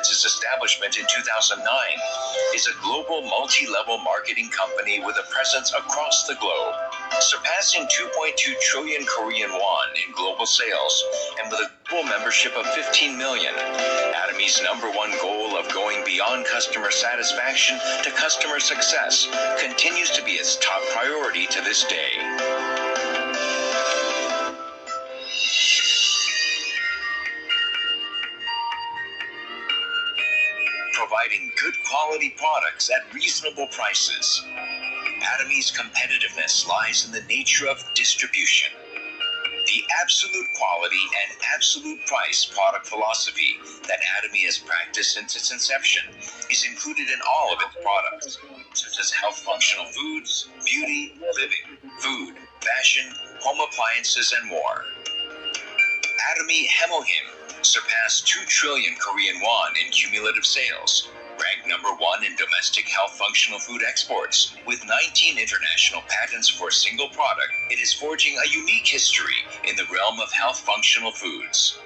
since its establishment in 2009, is a global multi-level marketing company with a presence across the globe, surpassing 2.2 trillion Korean won in global sales, and with a global membership of 15 million. Atomy's number one goal of going beyond customer satisfaction to customer success continues to be its top priority to this day. Providing good quality products at reasonable prices. Atomy's competitiveness lies in the nature of distribution. The absolute quality and absolute price product philosophy that Atomy has practiced since its inception is included in all of its products, such as health functional foods, beauty, living, food, fashion, home appliances, and more. Atomy Hemohim surpassed 2 trillion Korean won in cumulative sales, ranked number one in domestic health functional food exports. With 19 international patents for a single product, it is forging a unique history in the realm of health functional foods.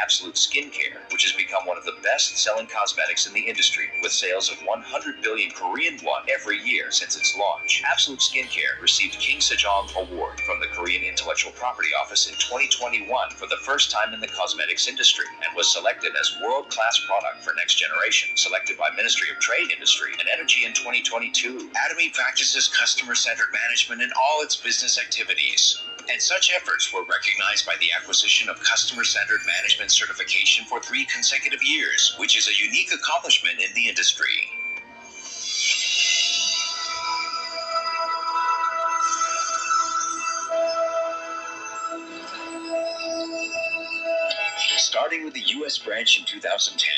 Absolute Skincare, which has become one of the best-selling cosmetics in the industry, with sales of 100 billion Korean won every year since its launch. Absolute Skincare received King Sejong Award from the Korean Intellectual Property Office in 2021 for the first time in the cosmetics industry, and was selected as world-class product for next generation, selected by Ministry of Trade, Industry, and Energy in 2022. Atomy practices customer-centered management in all its business activities, and such efforts were recognized by the acquisition of Customer-Centered Management certification for 3 consecutive years, which is a unique accomplishment in the industry. Starting with the U.S. branch in 2010,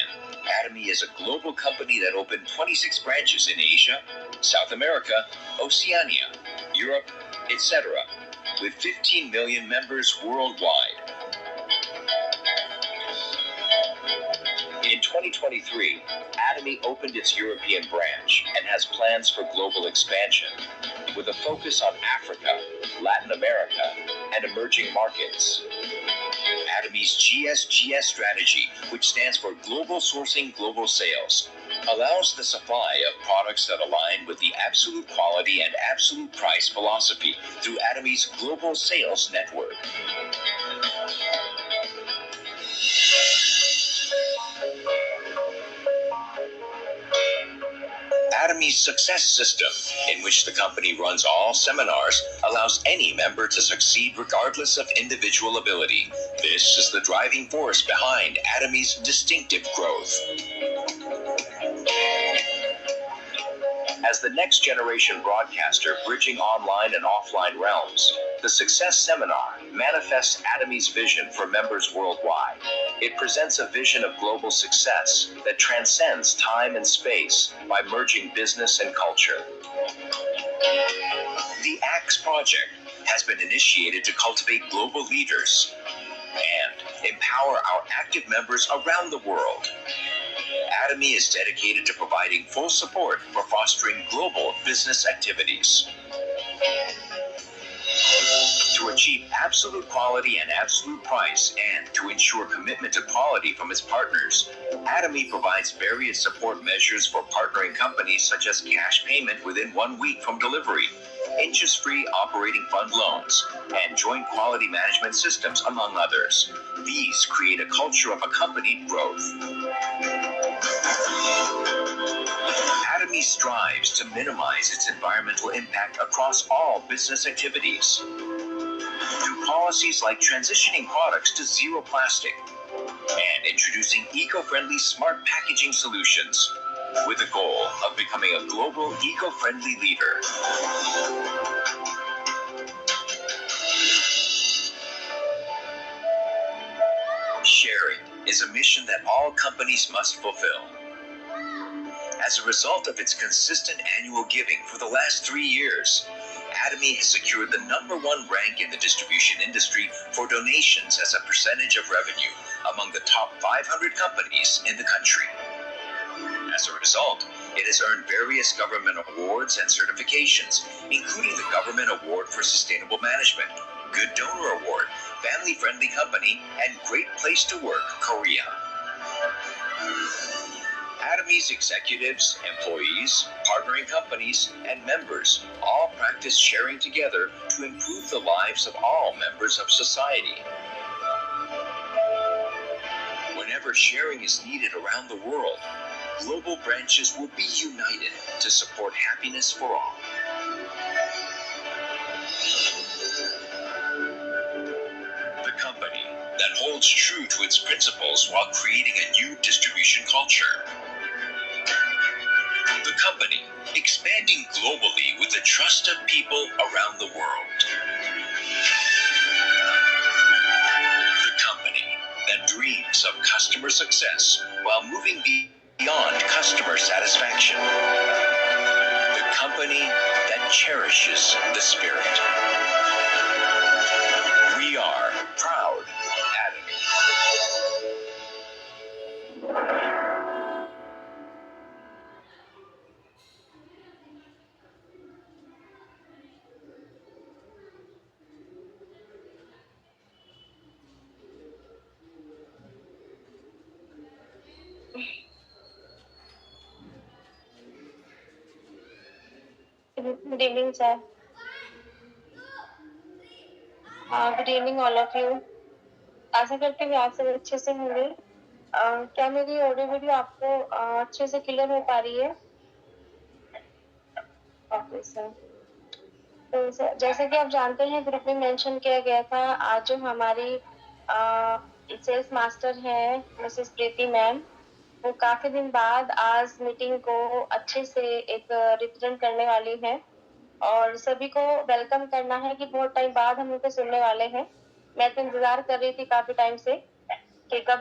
Atomy is a global company that opened 26 branches in Asia, South America, Oceania, Europe, etc., with 15 million members worldwide. In 2023, Atomy opened its European branch and has plans for global expansion, with a focus on Africa, Latin America, and emerging markets. Atomy's GSGS strategy, which stands for Global Sourcing Global Sales, allows the supply of products that align with the absolute quality and absolute price philosophy through Atomy's global sales network. Atomy's success system, in which the company runs all seminars, allows any member to succeed regardless of individual ability. This is the driving force behind Atomy's distinctive growth. As the next generation broadcaster bridging online and offline realms, the Success Seminar manifests Atomy's vision for members worldwide. It presents a vision of global success that transcends time and space by merging business and culture. The ACTS project has been initiated to cultivate global leaders and empower our active members around the world. Atomy is dedicated to providing full support for fostering global business activities. To achieve absolute quality and absolute price, and to ensure commitment to quality from its partners, Atomy provides various support measures for partnering companies, such as cash payment within 1 week from delivery, interest-free operating fund loans, and joint quality management systems, among others. These create a culture of accompanied growth. Atomy strives to minimize its environmental impact across all business activities through policies like transitioning products to zero plastic and introducing eco-friendly smart packaging solutions, with the goal of becoming a global eco-friendly leader. Sharing is a mission that all companies must fulfill. As a result of its consistent annual giving for the last 3 years, Atomy has secured the #1 rank in the distribution industry for donations as a percentage of revenue among the top 500 companies in the country. As a result, it has earned various government awards and certifications, including the Government Award for Sustainable Management, Good Donor Award, family-friendly company, and great place to work, Korea. Atomy's executives, employees, partnering companies, and members all practice sharing together to improve the lives of all members of society. Whenever sharing is needed around the world, global branches will be united to support happiness for all. The company that holds true to its principles while creating a new distribution culture. The company expanding globally with the trust of people around the world. The company that dreams of customer success while moving beyond customer satisfaction. The company that cherishes the spirit. We are proud Atomy. Good evening, sir. Good evening, all of you. आशा करती हूँ आप सब अच्छे से होंगे। क्या मेरी audio video आपको अच्छे से क्लियर हो पा रही है? Okay sir. तो सर, जैसे कि आप जानते हैं, ग्रुप में मेंशन किया गया था, आज जो हमारी सेल्स मास्टर हैं मिसेस प्रीति मैम, वो काफी दिन बाद आज मीटिंग को अच्छे से एक रिप्रेजेंट करने वाली हैं और सभी को वेलकम करना है कि बहुत टाइम बाद हम उनको सुनने वाले हैं। मैं तो इंतजार कर रही थी काफी टाइम से कि कब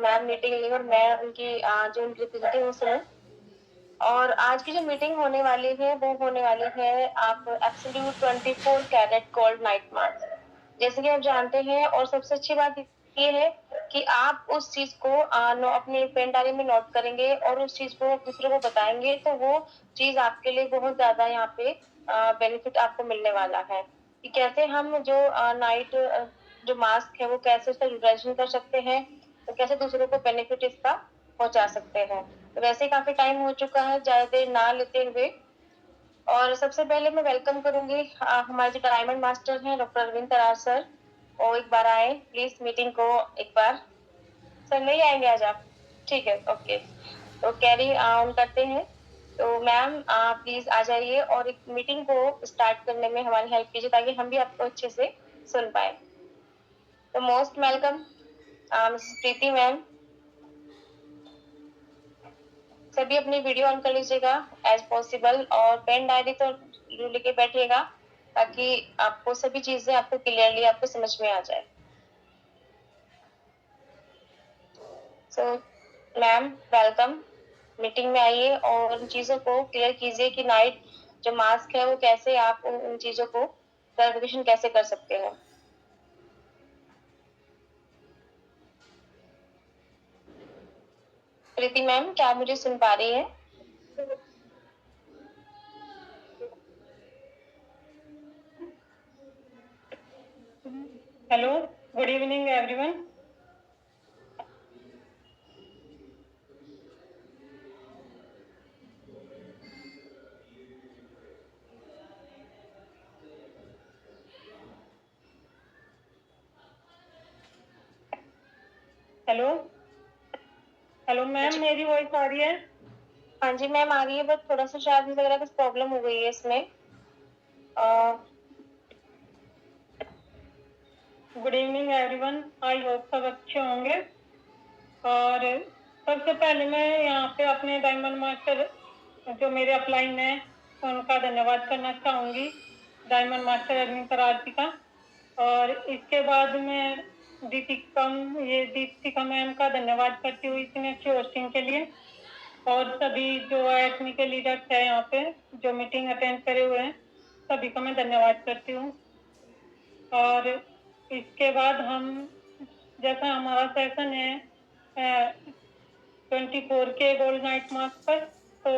मैम मीटिंग ली और मैं उनकी जो उनकी रिप्रेजेंटेटिव वो सुनूं। और आज की जो मीटिंग होने वाली है वो होने वाली है आप एब्सोल्यूट 24 कैरेट गोल्ड नाइट मार्च, जैसे कि आप जानते हैं। और सबसे अच्छी बात ये है कि आप उस चीज को अपने पेन डायरी में नोट करेंगे और उस चीज को दूसरों को बताएंगे, तो वो चीज आपके लिए बहुत ज्यादा यहाँ पे बेनिफिट आपको मिलने वाला है कि कैसे हम जो नाइट जो मास्क है वो कैसे उसका यूटिलाइजेशन कर सकते हैं, तो कैसे दूसरों को बेनिफिट इसका पहुंचा सकते हैं। तो वैसे काफी टाइम हो चुका है, ज्यादा देर ना लेते हुए, और सबसे पहले मैं वेलकम करूंगी हमारे जो डायमंड मास्टर हैं डॉक्टर अरविंद तरार सर, और एक बार आए प्लीज मीटिंग को एक बार। सर नहीं आएंगे आज आप? ठीक है, ओके। तो कैरी ऑन करते हैं। तो मैम प्लीज आ जाइए और एक मीटिंग को स्टार्ट करने में हमारी हेल्प कीजिए ताकि हम भी आपको अच्छे से सुन पाए। तो मोस्ट वेलकम मिसेस प्रीति मैम। सभी अपनी वीडियो ऑन कर लीजिएगा एज पॉसिबल और पेन डायरी तो लेके बैठिएगा ताकि आपको सभी चीजें आपको क्लियरली आपको समझ में आ जाए। सो मैम वेलकम, मीटिंग में आइए और उन चीजों को क्लियर कीजिए कि नाइट जो मास्क है वो कैसे आप उन चीजों को क्लैरिफिकेशन कैसे कर सकते हैं। प्रीति मैम, क्या आप मुझे सुन पा रही है? Hello, good evening everyone. Hello hello ma'am, मेरी वॉइस आ रही है? हाँ जी मैम आ रही है, बट थोड़ा सा शायद मुझे लग रहा है कुछ प्रॉब्लम हो गई है इसमें। Good evening everyone, I hope सब अच्छे होंगे। और सबसे पहले मैं यहाँ पे अपने डायमंड मास्टर जो मेरे अपलाइन है उनका धन्यवाद करना चाहूँगी, डायमंड मास्टर अरविंद तरार जी का। और इसके बाद मैं दीपिका मैम का धन्यवाद करती हूँ इतनी अच्छी होस्टिंग के लिए, और सभी जो एटमी के लीडर्स है यहाँ पे जो मीटिंग अटेंड करे हुए हैं सभी को मैं धन्यवाद करती हूँ। और इसके बाद हम जैसा हमारा सेशन है 24 के गोल्ड नाइट मास्क पर, तो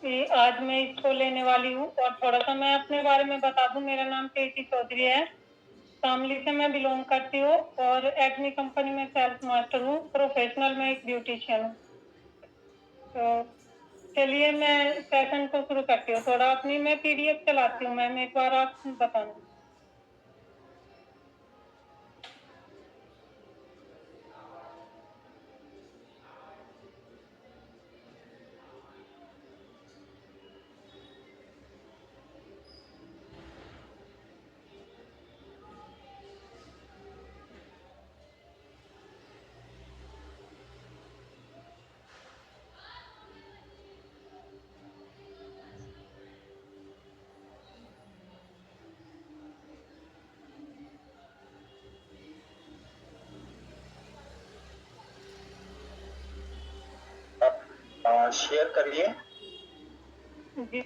कि आज मैं इसको लेने वाली हूँ। और थोड़ा सा मैं अपने बारे में बता दूँ, मेरा नाम प्रीति चौधरी है, शामली से मैं बिलोंग करती हूँ और एक्मी कंपनी में सेल्स मास्टर हूँ। प्रोफेशनल में एक ब्यूटिशियन हूँ। तो चलिए मैं सेशन को शुरू करती हूँ। थोड़ा अपनी मैं पीडीएफ चलाती हूँ मैम, एक बार आप बताना। आप शेयर करिए। जी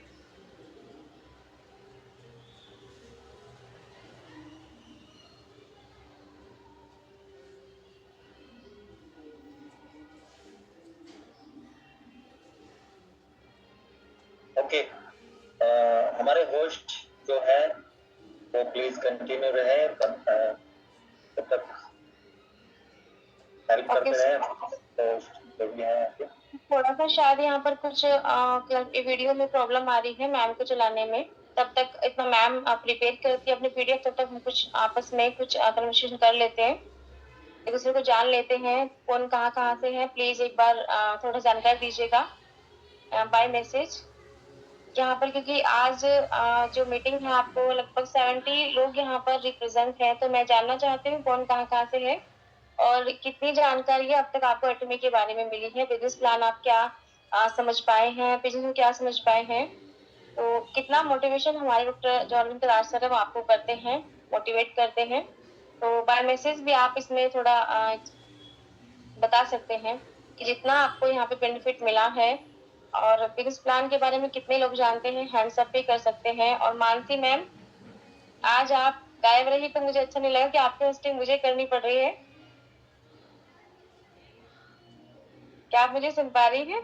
ओके, हमारे होस्ट जो है वो प्लीज कंटिन्यू रहे, तब तक हेल्प करते रहे होस्ट जो भी है। थोड़ा सा शायद यहाँ पर कुछ वीडियो में प्रॉब्लम आ रही है मैम को चलाने में। तब तक इतना मैम प्रिपेयर करती है अपनी पीडीएफ, तब तक हम कुछ आपस में कुछ कन्वर्सेशन कर लेते हैं, एक दूसरे को जान लेते हैं कौन कहाँ से है। प्लीज एक बार थोड़ा जानकारी दीजिएगा बाय मैसेज यहाँ पर, क्योंकि आज जो मीटिंग है आपको लगभग 70 लोग यहाँ पर रिप्रेजेंट है। तो मैं जानना चाहती हूँ कौन कहाँ से है और कितनी जानकारी है अब तक आपको एटमी के बारे में मिली है, बिजनेस प्लान आप क्या समझ पाए हैं, बिजनेस में क्या समझ पाए हैं, तो कितना मोटिवेशन हमारे डॉक्टर जो अरविंद राज सर है वो आपको करते हैं, मोटिवेट करते हैं। तो बाय मैसेज भी आप इसमें थोड़ा बता सकते हैं कि जितना आपको यहाँ पे बेनिफिट मिला है और बिजनेस प्लान के बारे में कितने लोग जानते हैं, हैंड्स अप भी कर सकते हैं। और मानसी मैम, आज आप गायब रही तो मुझे अच्छा नहीं लगा कि आपकी होस्टिंग मुझे करनी पड़ रही है। क्या आप मुझे सुन पा रही हैं?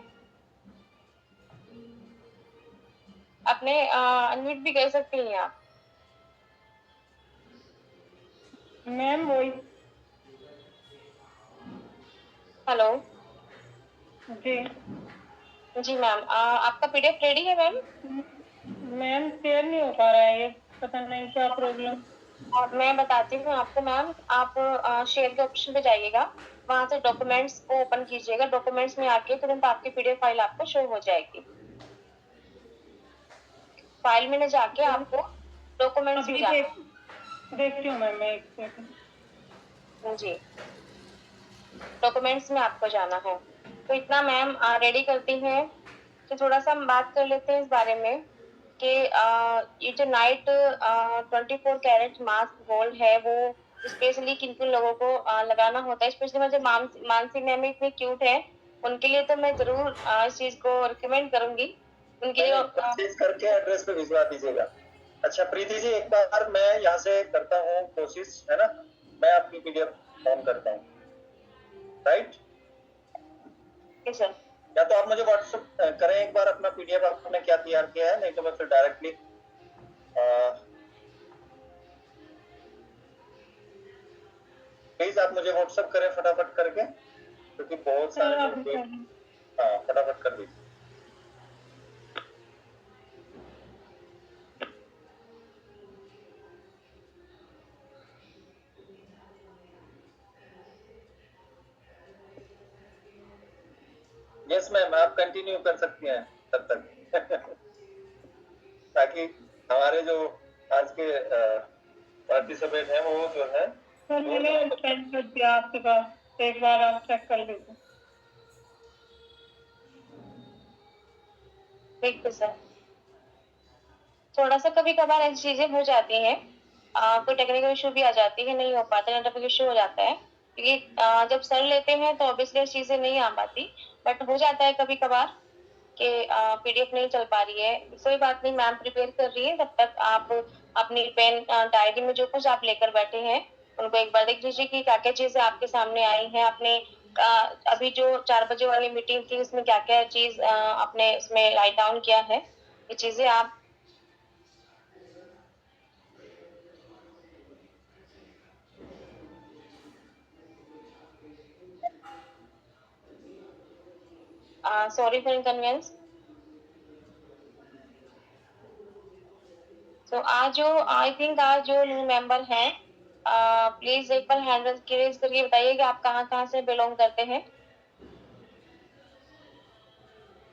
अपने अनम्यूट भी कर सकती हैं आप। मैम वही। हेलो जी जी मैम, आपका पीडीएफ रेडी है मैम? मैम शेयर नहीं हो पा रहा है, ये पता नहीं क्या प्रॉब्लम। और मैं बताती हूँ आपको मैम, आप शेयर के ऑप्शन पे जाइएगा, वहां से डॉक्यूमेंट्स को ओपन कीजिएगा। डॉक्यूमेंट्स में आके तुरंत आपकी पीडीएफ फाइल आपको शो हो जाएगी। फाइल में जाके आपको डॉक्यूमेंट्स में जाना देखती हूँ मैम, मैं एक सेकंड। जी, डॉक्यूमेंट्स में आपको जाना है। तो इतना मैम रेडी करती हैं, तो थोड़ा सा हम बात कर लेते हैं इस बारे में कि ये जो नाइट 24 कैरेट मास्क गोल्ड है वो स्पेशली किन किन लोगों को लगाना होता है। स्पेशली मैं जो मानसी मैम इतनी क्यूट है, उनके लिए तो मैं जरूर इस चीज को रिकमेंड करूंगी। उनके लिए परचेज करके एड्रेस पे भिजवा दीजिएगा। अच्छा प्रीति जी, एक बार मैं यहाँ से करता हूँ कोशिश, है ना, मैं अपनी पीडीएफ ऑन करता हूँ, राइट? सर या तो आप मुझे व्हाट्सएप करें एक बार अपना पीडीएफ आपने क्या तैयार किया है, नहीं तो मैं फिर डायरेक्टली प्लीज आप मुझे व्हाट्सएप करें फटाफट करके, क्योंकि बहुत सारे लोग। हाँ फटाफट कर दीजिए। यस मैम, आप कंटिन्यू कर सकती हैं तब तक ताकि हमारे जो आज के पार्टिसिपेंट हैं वो जो है सर मैंने सेंड कर दिया आपके पास, एक बार आप चेक कर लीजिए। बिल्कुल सर, थोड़ा सा कभी कभार ऐसी चीजें हो जाती हैं, कोई टेक्निकल इशू भी आ जाती है, नहीं हो पाता, नेटवर्क इशू हो जाता है, क्योंकि जब सर लेते हैं तो ऑब्वियसली चीजें नहीं आ पाती, बट हो जाता है कभी कभार कि पीडीएफ नहीं चल पा रही है। कोई बात नहीं, मैम प्रिपेयर कर रही है, तब तक आप अपनी पेन डायरी में जो कुछ आप लेकर बैठे हैं उनको एक बार देख लीजिए कि क्या क्या चीजें आपके सामने आई हैं। अपने अभी जो 4 बजे वाली मीटिंग थी उसमें क्या क्या चीज आपने उसमें राइट डाउन किया है, ये चीजें आप सॉरी फॉर इनकन्वीनियंस। तो आज जो आई थिंक आज जो न्यू मेंबर हैं, प्लीज एक बार हैंड रेज करके बताइए कि आप कहाँ से बिलोंग करते हैं।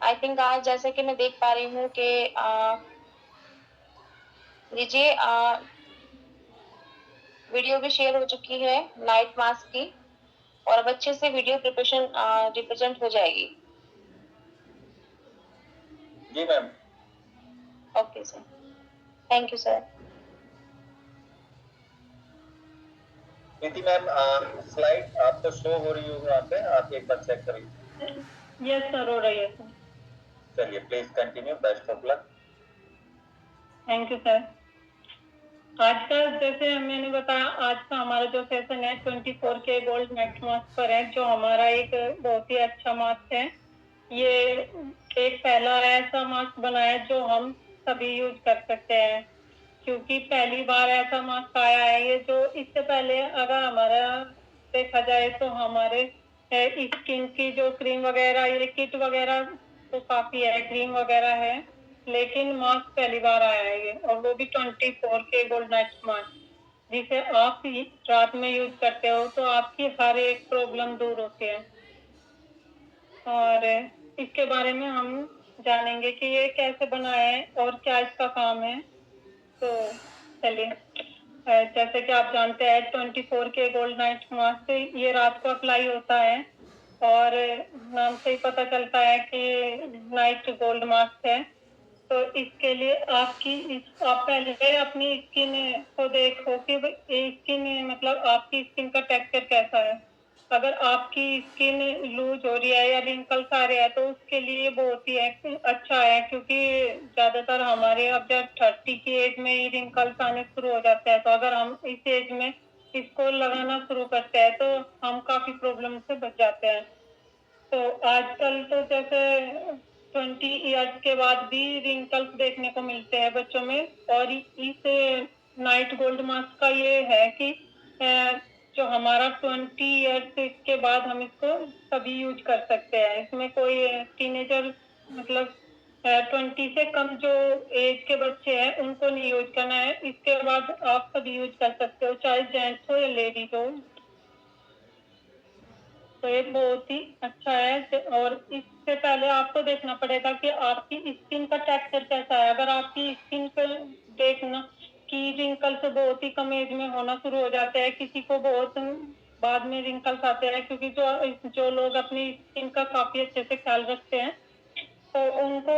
आई थिंक आज जैसे कि मैं देख पा रही हूँ कि लीजिए वीडियो भी शेयर हो चुकी है नाइट मास्क की, और अब अच्छे से वीडियो प्रिपरेशन रिप्रेजेंट हो जाएगी। जी ma'am. Okay sir, thank you sir. Preeti ma'am, slide आपको शो हो रही होगी वहाँ पे, आप एक बार चेक करिए। यस सर, हो रही है सर। चलिए please continue, best of luck. Thank you sir. आज का जैसे मैंने बताया, आज का हमारा जो सेशन है 24 के गोल्ड नेक्स्ट मास्क पर है, जो हमारा एक बहुत ही अच्छा मास्क है। ये एक पहला ऐसा मास्क बनाया है जो हम सभी यूज कर सकते हैं, क्योंकि पहली बार ऐसा मास्क आया है ये। जो इससे पहले अगर हमारा देखा जाए तो हमारे स्किन की जो क्रीम वगैरह, ये किट वगैरह तो काफी है, क्रीम वगैरह है, लेकिन मास्क पहली बार आया है ये, और वो भी 24 के गोल्ड नाइट मास्क, जिसे आप रात में यूज करते हो तो आपकी हर एक प्रॉब्लम दूर होती है। और इसके बारे में हम जानेंगे कि ये कैसे बनाया है और क्या इसका काम है। तो चलिए, जैसे कि आप जानते हैं 24 के गोल्ड नाइट मास्क ये रात को अप्लाई होता है, और नाम से ही पता चलता है कि नाइट गोल्ड मास्क है। तो इसके लिए आप पहले अपनी स्किन को देखो कि स्किन मतलब आपकी स्किन का टेक्सचर कैसा है। अगर आपकी स्किन लूज हो रही है या रिंकल्स आ रहे हैं तो उसके लिए बहुत ही अच्छा है, क्योंकि ज्यादातर हमारे अब जब 30 की एज में ही रिंकल्स आने शुरू हो जाते हैं, तो अगर हम इस एज में इसको लगाना शुरू करते हैं तो हम काफी प्रॉब्लम से बच जाते हैं। तो आजकल तो जैसे 20 ईयर्स के बाद भी रिंकल्स देखने को मिलते हैं बच्चों में, और इस नाइट गोल्ड मास्क का ये है कि जो हमारा 20 ईयर्स के बाद हम इसको सभी यूज कर सकते हैं। इसमें कोई टीनेजर मतलब 20 से कम जो एज के बच्चे हैं उनको नहीं यूज करना है, इसके बाद आप सभी यूज कर सकते हो, चाहे जेंट्स हो या लेडीज हो। तो ये बहुत ही अच्छा है। और इससे पहले आपको देखना पड़ेगा कि आपकी स्किन का टेक्सचर कैसा है। अगर आपकी स्किन पे देखना कि रिंकल्स बहुत ही कम एज में होना शुरू हो जाते हैं, किसी को बहुत बाद में रिंकल्स आते हैं, क्योंकि जो लोग अपनी स्किन का काफी अच्छे से ख्याल रखते हैं तो उनको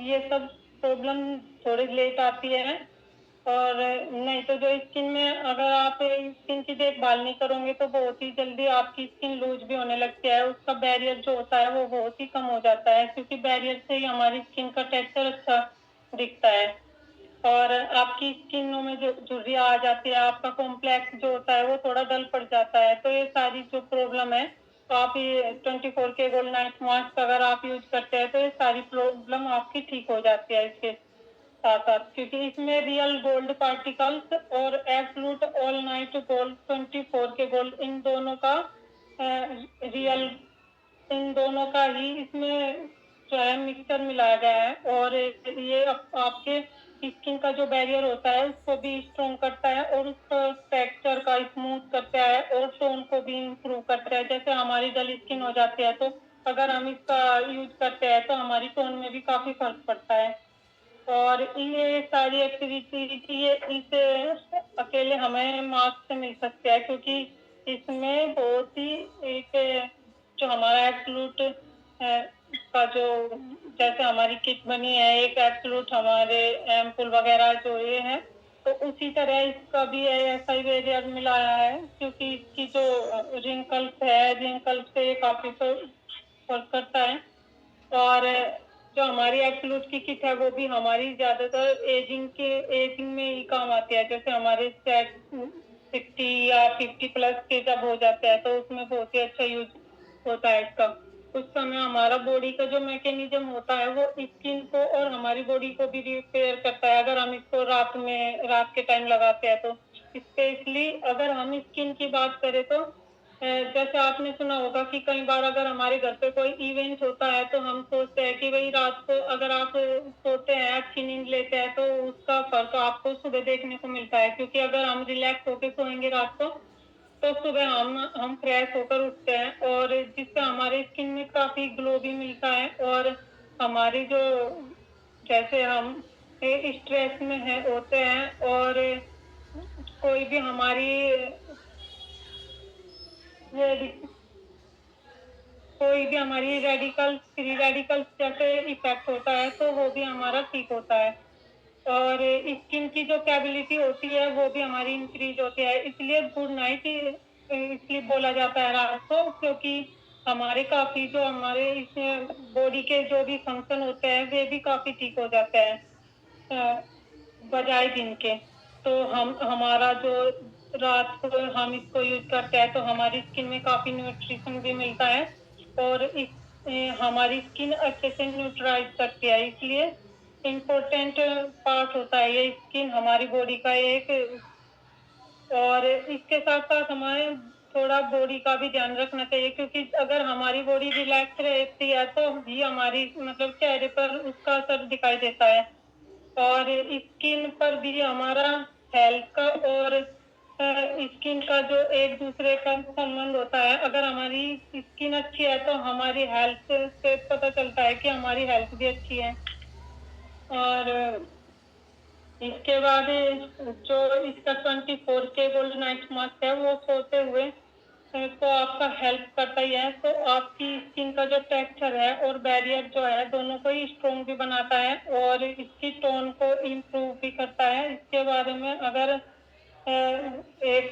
ये सब प्रॉब्लम थोड़ी लेट आती है। और नहीं तो जो स्किन में अगर आप स्किन की देखभाल नहीं करोगे तो बहुत ही जल्दी आपकी स्किन लूज भी होने लगती है, उसका बैरियर जो होता है वो बहुत ही कम हो जाता है, क्योंकि बैरियर से ही हमारी स्किन का टेक्सचर अच्छा दिखता है। और आपकी स्किन में जो झुर्रियाँ आ जाती है, आपका कॉम्प्लेक्स जो होता है वो थोड़ा डल पड़ जाता है। तो ये सारी जो प्रॉब्लम है, तो आप ये 24 के गोल्ड नाइट मास्क अगर आप यूज करते हैं तो ये सारी प्रॉब्लम आपकी ठीक हो जाती है इसके साथ साथ, क्योंकि इसमें रियल गोल्ड पार्टिकल्स और एब्सोल्यूट ऑल नाइट गोल्ड 24 के गोल्ड इन दोनों का ही इसमें जो है मिक्सचर मिलाया गया है। और ये आपके स्किन का जो बैरियर होता है उसको भी स्ट्रॉन्ग करता है, और उसका टेक्सचर का स्मूथ करता है, और टोन को भी इम्प्रूव करता है। जैसे हमारी डल स्किन हो जाती है तो अगर हम इसका यूज करते हैं तो हमारी टोन में भी काफी फर्क पड़ता है। और ये सारी एक्टिविटी ये इस अकेले हमें मार्क्स से मिल सकते हैं, क्योंकि इसमें बहुत ही एक जो हमारा एब्सोल्यूट का जो जैसे हमारी किट बनी है, एक एब्सोल्यूट हमारे एम्पुल वगैरह जो ये है, तो उसी तरह इसका भी ऐसा ही वेरियर मिलाया है, क्योंकि इसकी जो रिंकल्स से काफी फर्क करता है। और जो हमारी एब्सोल्यूट की किट है वो भी हमारी ज्यादातर एजिंग में ही काम आती है। जैसे हमारे 60 या 50 प्लस के जब हो जाते हैं तो उसमें बहुत ही अच्छा यूज होता है इसका। कुछ समय हमारा बॉडी का जो मैकेनिज्म होता है वो स्किन को और हमारी बॉडी को भी रिपेयर करता है, अगर हम इसको रात के टाइम लगाते हैं तो। स्पेशली अगर हम स्किन की बात करें तो जैसे आपने सुना होगा कि कई बार अगर हमारे घर पे कोई इवेंट होता है तो हम सोचते हैं कि भाई रात को अगर आप सोते हैं, अच्छी नींद लेते हैं, तो उसका फर्क आपको सुबह देखने को मिलता है। क्योंकि अगर हम रिलैक्स होकर सोएंगे रात को तो सुबह हम फ्रेश होकर उठते हैं, और जिससे हमारे स्किन में काफी ग्लो भी मिलता है। और हमारी जो जैसे हम स्ट्रेस में होते हैं और कोई भी हमारी फ्री रेडिकल जैसे इफेक्ट होता है तो वो भी हमारा ठीक होता है। और स्किन की जो कैपेबिलिटी होती है वो भी हमारी इंक्रीज होती है। इसलिए गुड नाइट इसलिए बोला जाता है रात को, क्योंकि हमारे काफी जो हमारे इस बॉडी के जो भी फंक्शन होते हैं वे भी काफी ठीक हो जाते हैं बजाय दिन के। तो हमारा जो रात को हम इसको यूज करते हैं तो हमारी स्किन में काफी न्यूट्रिशन भी मिलता है, और हमारी स्किन अच्छे से न्यूट्रलाइज करती है। इसलिए इम्पोर्टेंट पार्ट होता है ये स्किन हमारी बॉडी का एक। और इसके साथ साथ हमें थोड़ा बॉडी का भी ध्यान रखना चाहिए, क्योंकि अगर हमारी बॉडी रिलैक्स रहती है तो भी हमारी मतलब चेहरे पर उसका असर दिखाई देता है। और स्किन पर भी हमारा हेल्थ का और स्किन का जो एक दूसरे का संबंध होता है। अगर हमारी स्किन अच्छी है तो हमारी हेल्थ से पता चलता है कि हमारी हेल्थ भी अच्छी है। और इसके बाद जो इसका 24K गोल्ड नाइट मास्क है वो सोते हुए तो आपका हेल्प करता ही है। तो आपकी स्किन का जो टेक्सचर है और बैरियर जो है दोनों को ही स्ट्रॉन्ग भी बनाता है और इसकी टोन को इम्प्रूव भी करता है। इसके बारे में अगर एक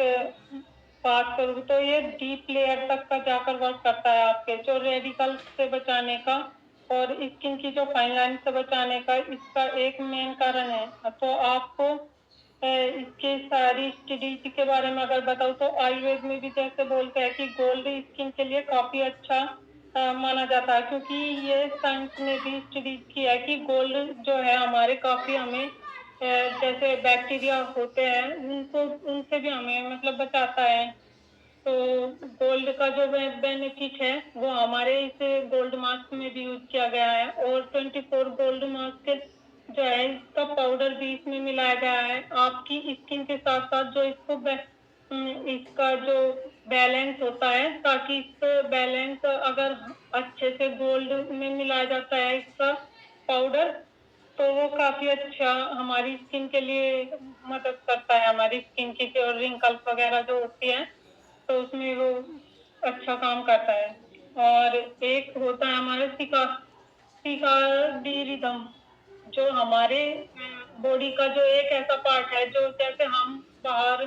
बात करूँ तो ये डीप लेयर तक का जाकर वर्क करता है आपके जो रेडिकल से बचाने का और स्किन की जो फाइन लाइन से बचाने का इसका एक मेन कारण है। तो आपको इसकी सारी स्टडीज के बारे में अगर बताऊँ तो आयुर्वेद में भी जैसे बोलते हैं कि गोल्ड स्किन के लिए काफी अच्छा माना जाता है, क्योंकि ये साइंस ने भी स्टडीज किया है कि गोल्ड जो है हमारे काफी हमें जैसे बैक्टीरिया होते हैं उनसे भी हमें मतलब बचाता है। तो गोल्ड का जो बेनिफिट है वो हमारे इस गोल्ड मास्क में भी यूज किया गया है। और 24 गोल्ड मास्क जो है इसका पाउडर भी इसमें मिलाया गया है आपकी स्किन के साथ साथ जो इसका जो बैलेंस होता है, ताकि इस बैलेंस अगर अच्छे से गोल्ड में मिलाया जाता है इसका पाउडर तो वो काफी अच्छा हमारी स्किन के लिए मदद करता है। हमारी स्किन की जो रिंकल्स वगैरह जो होती है तो उसमें वो अच्छा काम करता है। और एक होता है हमारे सिकार्डिरिदम जो हमारे बॉडी का जो एक ऐसा पार्ट है जो जैसे हम बाहर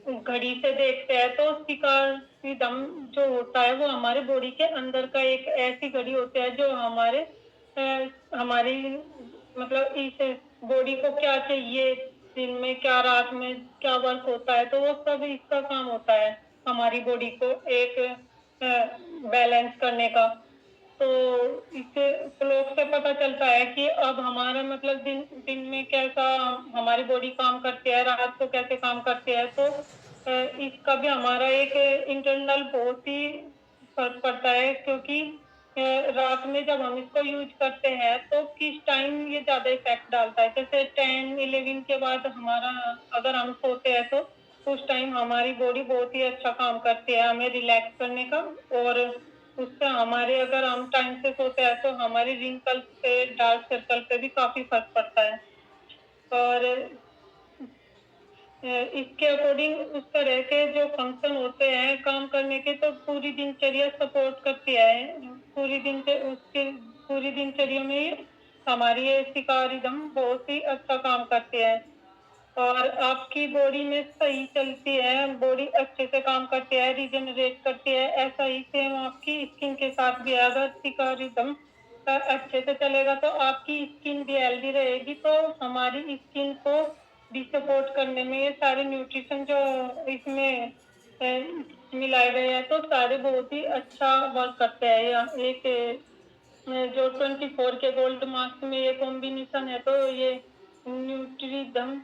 घड़ी से देखते हैं तो सिकार्डिरिदम जो होता है वो हमारे बॉडी के अंदर का एक ऐसी घड़ी होती है जो हमारी मतलब इस बॉडी को क्या चाहिए, दिन में क्या रात में क्या वर्क होता है, तो वो सब इसका काम होता है हमारी बॉडी को एक बैलेंस करने का। तो इससे क्लॉक से पता चलता है कि अब हमारा मतलब दिन में कैसा हमारी बॉडी काम करती है, रात को कैसे काम करती है। तो इसका भी हमारा एक इंटरनल बहुत ही फर्क पड़ता है, क्योंकि रात में जब हम इसको यूज करते हैं तो किस टाइम ये ज्यादा इफेक्ट डालता है। जैसे 10-11 के बाद हमारा अगर हम सोते हैं तो उस टाइम हमारी बॉडी बहुत ही अच्छा काम करती है हमें रिलैक्स करने का, और उससे हमारे अगर हम टाइम से सोते हैं तो हमारी रिंकल पे डार्क सर्कल पे भी काफी फर्क पड़ता है। और इसके अकॉर्डिंग उस तरह के जो फंक्शन होते हैं काम करने के तो पूरी दिनचर्या सपोर्ट करती है। पूरी दिनचर्या में हमारी ये सिकारिदम बहुत ही अच्छा काम करती है और आपकी बॉडी में सही चलती है, बॉडी अच्छे से काम करती है, रिजेनरेट करती है। ऐसा ही सेम आपकी स्किन के साथ भी अगर सिकारिदम अच्छे से चलेगा तो आपकी स्किन भी हेल्दी रहेगी। तो हमारी स्किन को भी सपोर्ट करने में ये सारे न्यूट्रिशन जो इसमें मिलाए गए हैं, तो सारे बहुत ही अच्छा वर्क करते हैं। एक जो 24 के गोल्ड मास्क में ये कॉम्बिनेशन है, तो ये न्यूट्रीदम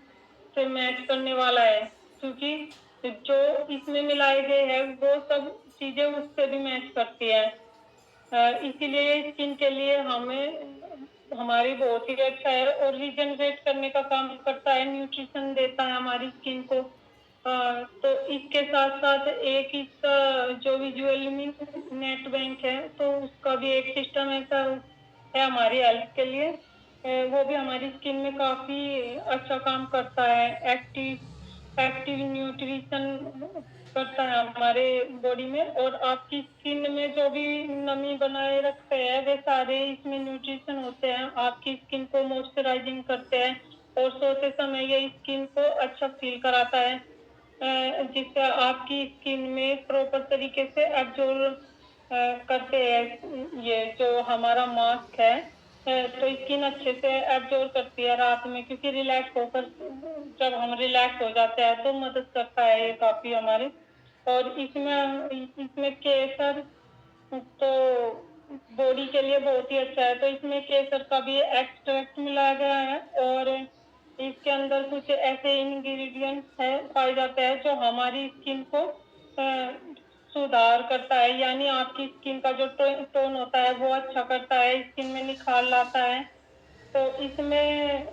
से मैच करने वाला है, क्योंकि जो इसमें मिलाए गए हैं वो सब चीजें उससे भी मैच करती है। इसीलिए स्किन के लिए हमें हमारी बहुत ही अच्छा है और रीजनरेट करने का काम करता है, न्यूट्रिशन देता है हमारी स्किन को। तो इसके साथ साथ एक इसका जो विजुअल नेट बैंक है, तो उसका भी एक सिस्टम ऐसा है हमारी हेल्थ के लिए। वो भी हमारी स्किन में काफी अच्छा काम करता है। एक्टिव न्यूट्रिशन करता है हमारे बॉडी में, और आपकी स्किन में जो भी नमी बनाए रखते हैं वे सारे इसमें न्यूट्रिशन होते हैं। आपकी स्किन को मॉइस्चराइजिंग करते हैं और सोते समय ये स्किन को अच्छा फील कराता है, जिससे आपकी स्किन में प्रॉपर तरीके से एब्जॉर्ब करते हैं ये जो हमारा मास्क है। तो स्किन अच्छे से एब्जॉर्ब करती है रात में, क्योंकि रिलैक्स होकर जब हम रिलैक्स हो जाते हैं तो मदद करता है ये काफी हमारे। और इसमें केसर तो बॉडी के लिए बहुत ही अच्छा है, तो इसमें केसर का भी एक्सट्रैक्ट मिलाया गया है, और इसके अंदर कुछ ऐसे इंग्रेडिएंट्स है पाए जाते हैं जो हमारी स्किन को सुधार करता है, यानी आपकी स्किन का जो टोन होता है वो अच्छा करता है, स्किन में निखार लाता है। तो इसमें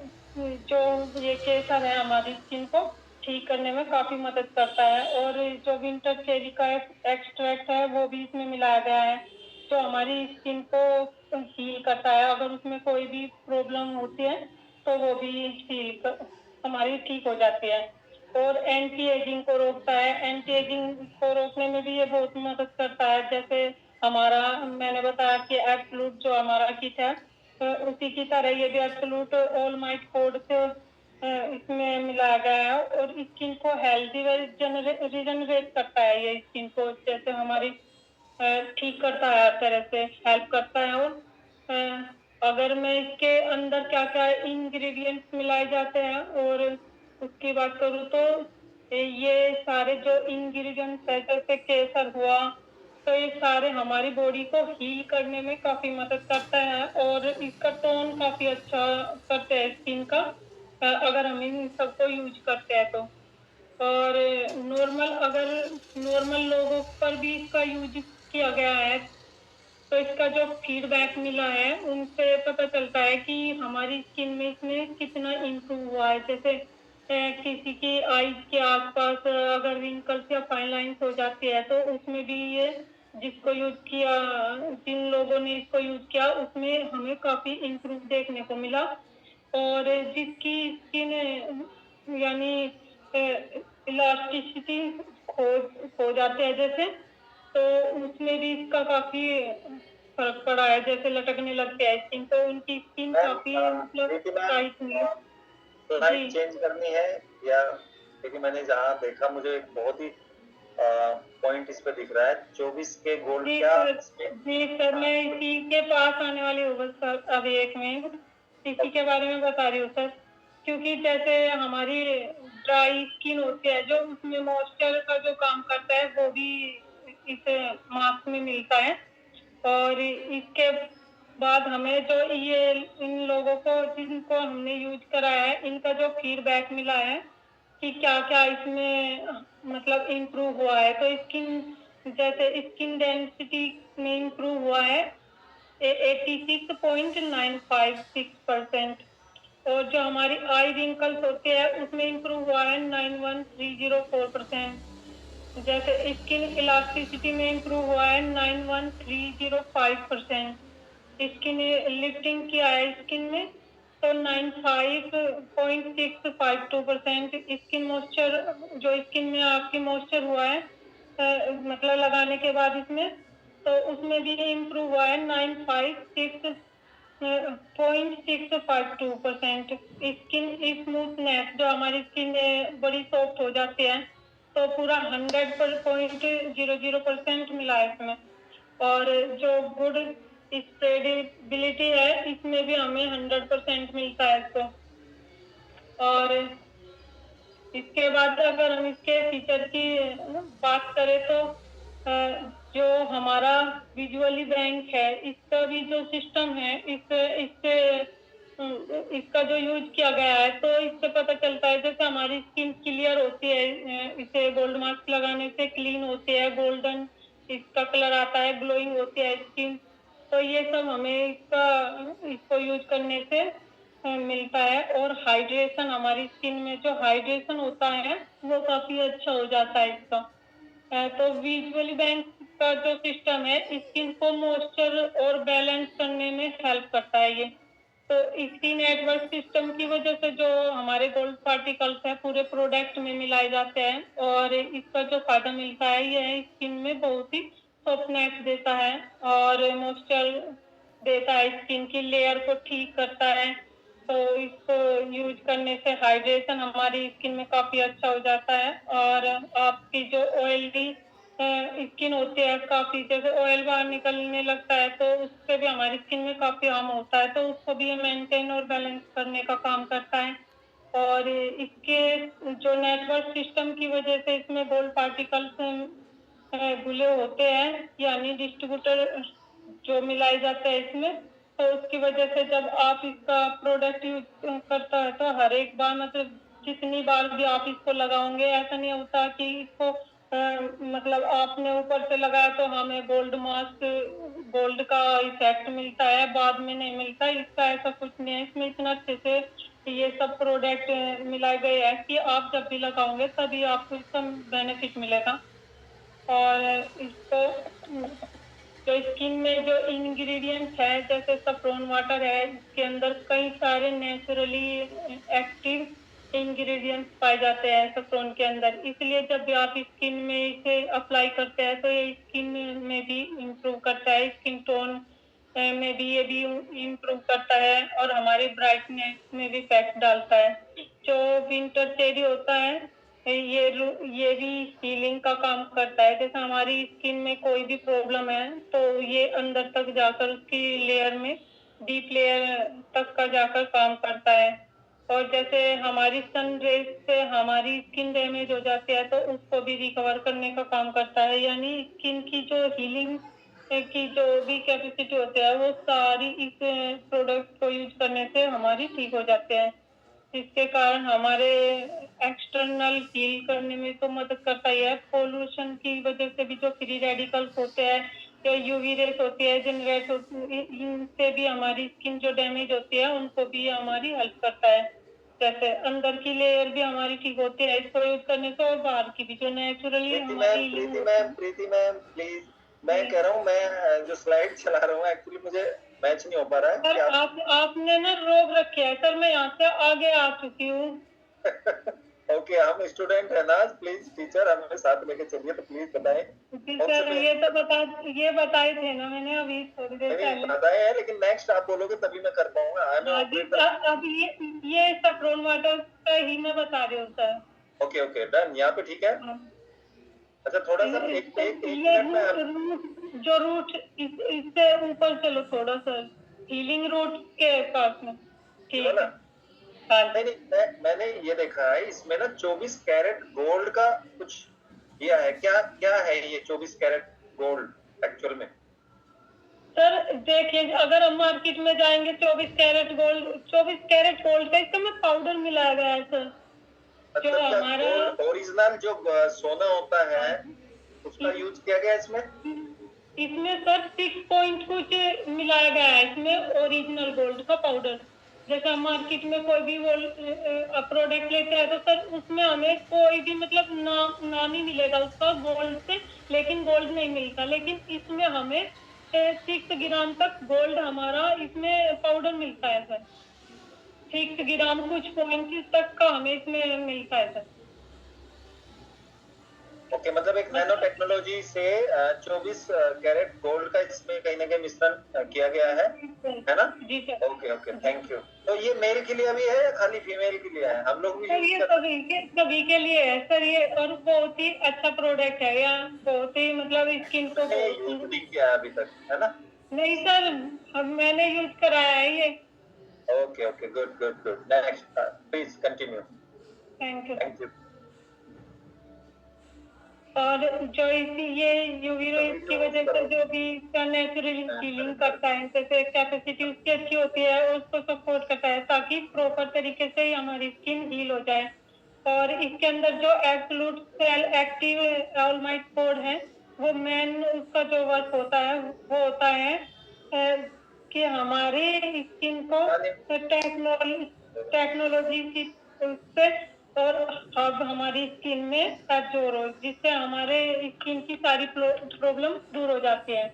जो ये केसर है हमारी स्किन को ठीक करने में काफी मदद करता है। और जो विंटर चेरी का एक्सट्रैक्ट है वो भी इसमें मिलाया गया है, जो हमारी स्किन को हील करता है। अगर उसमें कोई भी प्रॉब्लम होती है तो वो भी हमारी ठीक हो जाती है। और एंटी एजिंग को रोकता है, एंटी एजिंग को रोकने में भी ये बहुत मदद करता है। जैसे हमारा मैंने बताया कि एब्सोल्यूट जो हमारा किट है, उसी की तरह ये भी एब्सोल्यूट ऑल माइट कोड से इसमें मिलाया गया है, और स्किन को हेल्दी व रिजनरेट करता है। ये स्किन को जैसे हमारी ठीक करता है, हर तरह से हेल्प करता है। और अगर मैं इसके अंदर क्या क्या इंग्रेडिएंट्स मिलाए जाते हैं और उसकी बात करूँ, तो ये सारे जो इंग्रेडिएंट्स है, जैसे केसर हुआ, तो ये सारे हमारी बॉडी को हील करने में काफी मदद करता है, और इसका टोन काफी अच्छा करते हैं स्किन का, अगर हम इन सबको यूज करते हैं तो। और अगर नॉर्मल लोगों पर भी इसका यूज किया गया है, तो इसका जो फीडबैक मिला है उनसे पता चलता है कि हमारी स्किन में इसमें कितना इम्प्रूव हुआ है। जैसे किसी की आईज के आसपास अगर रिंकल्स या फाइन लाइंस हो जाती है, तो उसमें भी ये जिन लोगों ने इसको यूज किया उसमें हमें काफी इम्प्रूव देखने को मिला। और जिसकी स्किन यानी इलास्टिसिटी खो जाते हैं जैसे, तो उसमें भी इसका काफी फर्क पड़ा है। जैसे लटकने लगते हैं स्किन, तो उनकी स्किन काफी मतलब टाइट हुई। लाइट चेंज करनी है या, क्योंकि मैंने जहाँ देखा मुझे बहुत ही पॉइंट इस पे दिख रहा है 24 के गोल्ड क्या। जी सर, मैं इसी के पास आने वाली हूँ बस सर, अभी एक मिनट इसी के बारे में बता रही हूँ सर। क्योंकि जैसे हमारी ड्राई स्किन होती है, जो उसमें मॉइस्चर का जो काम करता है वो भी इस मास्क में मिलता है। और इसके बाद हमें जो ये इन लोगों को जिनको हमने यूज कराया है, इनका जो फीडबैक मिला है कि क्या क्या इसमें मतलब इम्प्रूव हुआ है, तो स्किन डेंसिटी में इम्प्रूव हुआ है 86.956%। और जो हमारी आई रिंकल्स होते हैं उसमें इम्प्रूव हुआ है 91304%। जैसे स्किन इलास्टिसिटी में इम्प्रूव हुआ है 91305%। स्किन लिफ्टिंग किया है स्किन में तो 95.652%। स्किन मॉइस्चर जो स्किन में आपकी मॉइस्चर हुआ है मतलब लगाने के बाद इसमें, तो उसमें भी इम्प्रूव हुआ है 956.652%। स्किन स्मूथनेस जो हमारी स्किन बड़ी सॉफ्ट हो जाती है, तो पूरा 100.00% मिला है इसमें। और जो गुड स्प्रेडेबिलिटी है, इसमें भी हमें 100% मिलता है इसको। और इसके बाद अगर हम इसके फीचर की बात करें तो जो हमारा विजुअली बैंक है, इसका भी जो सिस्टम है, इससे इसका जो यूज किया गया है, तो इससे पता चलता है जैसे हमारी स्किन क्लियर होती है, इसे गोल्ड मास्क लगाने से क्लीन होती है, गोल्डन इसका कलर आता है, ग्लोइंग होती है स्किन। तो ये सब हमें इसको यूज करने से मिलता है। और हाइड्रेशन, हमारी स्किन में जो हाइड्रेशन होता है वो काफी अच्छा हो जाता है इसका। तो विजुअली बैंक का जो सिस्टम है स्किन को मॉइस्चर और बैलेंस करने में हेल्प करता है ये। तो इसी नेटवर्क सिस्टम की वजह से जो हमारे गोल्ड पार्टिकल्स है पूरे प्रोडक्ट में मिलाए जाते हैं, और इसका जो फायदा मिलता है ये स्किन में बहुत ही सॉफ्टनेस देता है और मॉइस्चर देता है, स्किन की लेयर को ठीक करता है। तो इसको यूज करने से हाइड्रेशन हमारी स्किन में काफी अच्छा हो जाता है। और आपकी जो ऑयली स्किन होती है, काफी जैसे ऑयल बाहर निकलने लगता है तो उससे भी हमारी स्किन में काफी हार्म होता है, तो उसको भी मेंटेन और बैलेंस करने का काम करता है। और इसके जो नेटवर्क सिस्टम की वजह से इसमें गोल्ड पार्टिकल्स घुले होते हैं, यानी डिस्ट्रीब्यूटर जो मिलाए जाते हैं इसमें, तो उसकी वजह से जब आप इसका प्रोडक्ट यूज करता है तो हर एक बार मतलब जितनी बार भी आप इसको लगाओगे, ऐसा नहीं होता कि इसको मतलब आपने ऊपर से लगाया तो हमें गोल्ड मास्क, गोल्ड का इफेक्ट मिलता है, बाद में नहीं मिलता। इसका ऐसा कुछ नहीं है, इसमें इतना अच्छे से ये सब प्रोडक्ट मिलाए गए हैं कि आप जब भी लगाओगे तभी आपको इसका बेनिफिट मिलेगा। और इसको जो स्किन में जो इंग्रेडिएंट है जैसे सफ्रॉन वाटर है, इसके अंदर कई सारे नेचुरली एक्टिव इंग्रेडिएंट्स पाए जाते हैं सफ्रॉन के अंदर, इसलिए जब भी आप स्किन में इसे अप्लाई करते हैं तो ये स्किन में भी इम्प्रूव करता है, स्किन टोन में भी ये भी इम्प्रूव करता है और हमारी ब्राइटनेस में भी इफेक्ट डालता है। जो विंटर चेरी होता है ये भी हीलिंग का काम करता है। जैसे हमारी स्किन में कोई भी प्रॉब्लम है तो ये अंदर तक जाकर उसकी लेयर में डीप लेयर तक का जाकर काम करता है। और जैसे हमारी सन रेज से हमारी स्किन डैमेज हो जाती है तो उसको भी रिकवर करने का काम करता है, यानी स्किन की जो हीलिंग की जो भी कैपेसिटी होती है वो सारी इस प्रोडक्ट को यूज करने से हमारी ठीक हो जाते हैं। इसके कारण हमारे एक्सटर्नल हील करने में तो मदद करता ही है। पोल्यूशन की वजह से भी जो फ्री रेडिकल्स होते हैं या यूवी रेस होती है जनरेट होती है, इनसे भी हमारी स्किन जो डैमेज होती है उनको भी हमारी हेल्प करता है। जैसे अंदर की लेयर भी हमारी ठीक होती है इसको यूज करने से, और बाहर की भी जो नेचुरली हमारी प्रीति मैम प्लीज, मैं कह रहा हूँ मैं जो स्लाइड चला रहा हूँ एक्चुअली मुझे मैच नहीं हो पा रहा है। सर आपने ना रोक रखे है सर, मैं यहाँ से आगे आ चुकी हूँ। ओके, हम स्टूडेंट है ना, प्लीज टीचर हमें साथ लेके चलिए, तो प्लीज बताएं। सर ये बताए थे ना मैंने अभी थोड़ी देर पहले बताए हैं, लेकिन नेक्स्ट आप बोलोगे तभी मैं कर पाऊंगा। अब ये सफ्रॉन वाटर का ही मैं बता रही हूँ सर। ओके डन, यहाँ पे ठीक है। अच्छा थोड़ा सा एक मिनट में जो रूट इससे ऊपर चलो थोड़ा सा, हीलिंग रूट के पास में, ठीक है। नहीं मैंने ये देखा है इसमें ना 24 कैरेट गोल्ड का कुछ किया है, क्या है ये 24 कैरेट गोल्ड एक्चुअल में? सर देखिए, अगर हम मार्केट में जाएंगे 24 कैरेट गोल्ड का इसमें पाउडर मिलाया गया है सर। जो हमारा ओरिजिनल जो सोना होता है उसका यूज किया गया इसमें सर 6 पॉइंट कुछ मिलाया गया है इसमें ओरिजिनल गोल्ड का पाउडर। जैसे हम मार्केट में कोई भी प्रोडक्ट लेते हैं तो सर उसमें हमें कोई भी मतलब नाम ही मिलेगा उसका गोल्ड से, लेकिन गोल्ड नहीं मिलता। लेकिन इसमें हमें 6 ग्राम तक गोल्ड हमारा इसमें पाउडर मिलता है सर, 6 ग्राम कुछ पॉइंट तक का हमें इसमें मिलता है सर। ओके, मतलब एक नैनो टेक्नोलॉजी से 24 कैरेट गोल्ड का इसमें कहीं ना कहीं मिश्रण किया गया है ना? जी सर। Okay thank you. तो ये मेल के लिए भी है या खाली फीमेल के लिए है? हम लोग भी सर ये सभी के लिए है सर ये, और बहुत ही अच्छा प्रोडक्ट है यार, बहुत ही मतलब स्किन को यूज नहीं किया अभी तक, है ना? नहीं सर, अब मैंने यूज कराया है ये। Okay good next please continue. Thank you. और जो ये यूवी रेज की वजह से जो भी इसका नेचुरली हीलिंग करता है, जैसे कैपेसिटी उसकी अच्छी होती है, उसको सपोर्ट करता है ताकि प्रॉपर तरीके से ही हमारी स्किन हील हो जाए। और इसके अंदर जो absolute cell active all might code है, वो मेन उसका जो वर्क होता है वो होता है कि हमारे स्किन को टेक्नोलॉजी की उससे और अब हमारी स्किन में एब्जॉर्ब हो, जिससे हमारे स्किन की सारी प्रॉब्लम दूर हो जाती है।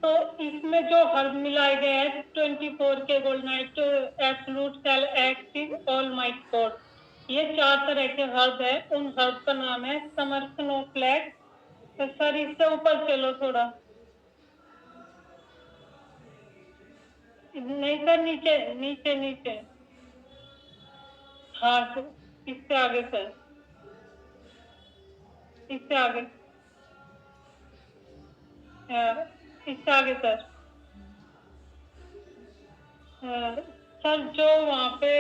तो इसमें जो हर्ब मिलाए गए हैं 24 के gold night, absolute cell active all might code, ये 4 तरह के हर्ब है। उन हर्ब का नाम है समर स्नोफ्लैक। तो सर इससे ऊपर चलो थोड़ा, नहीं सर, नीचे नीचे नीचे, हाँ सर, इससे आगे सर, इससे आगे, इससे आगे सर। सर जो वहाँ पे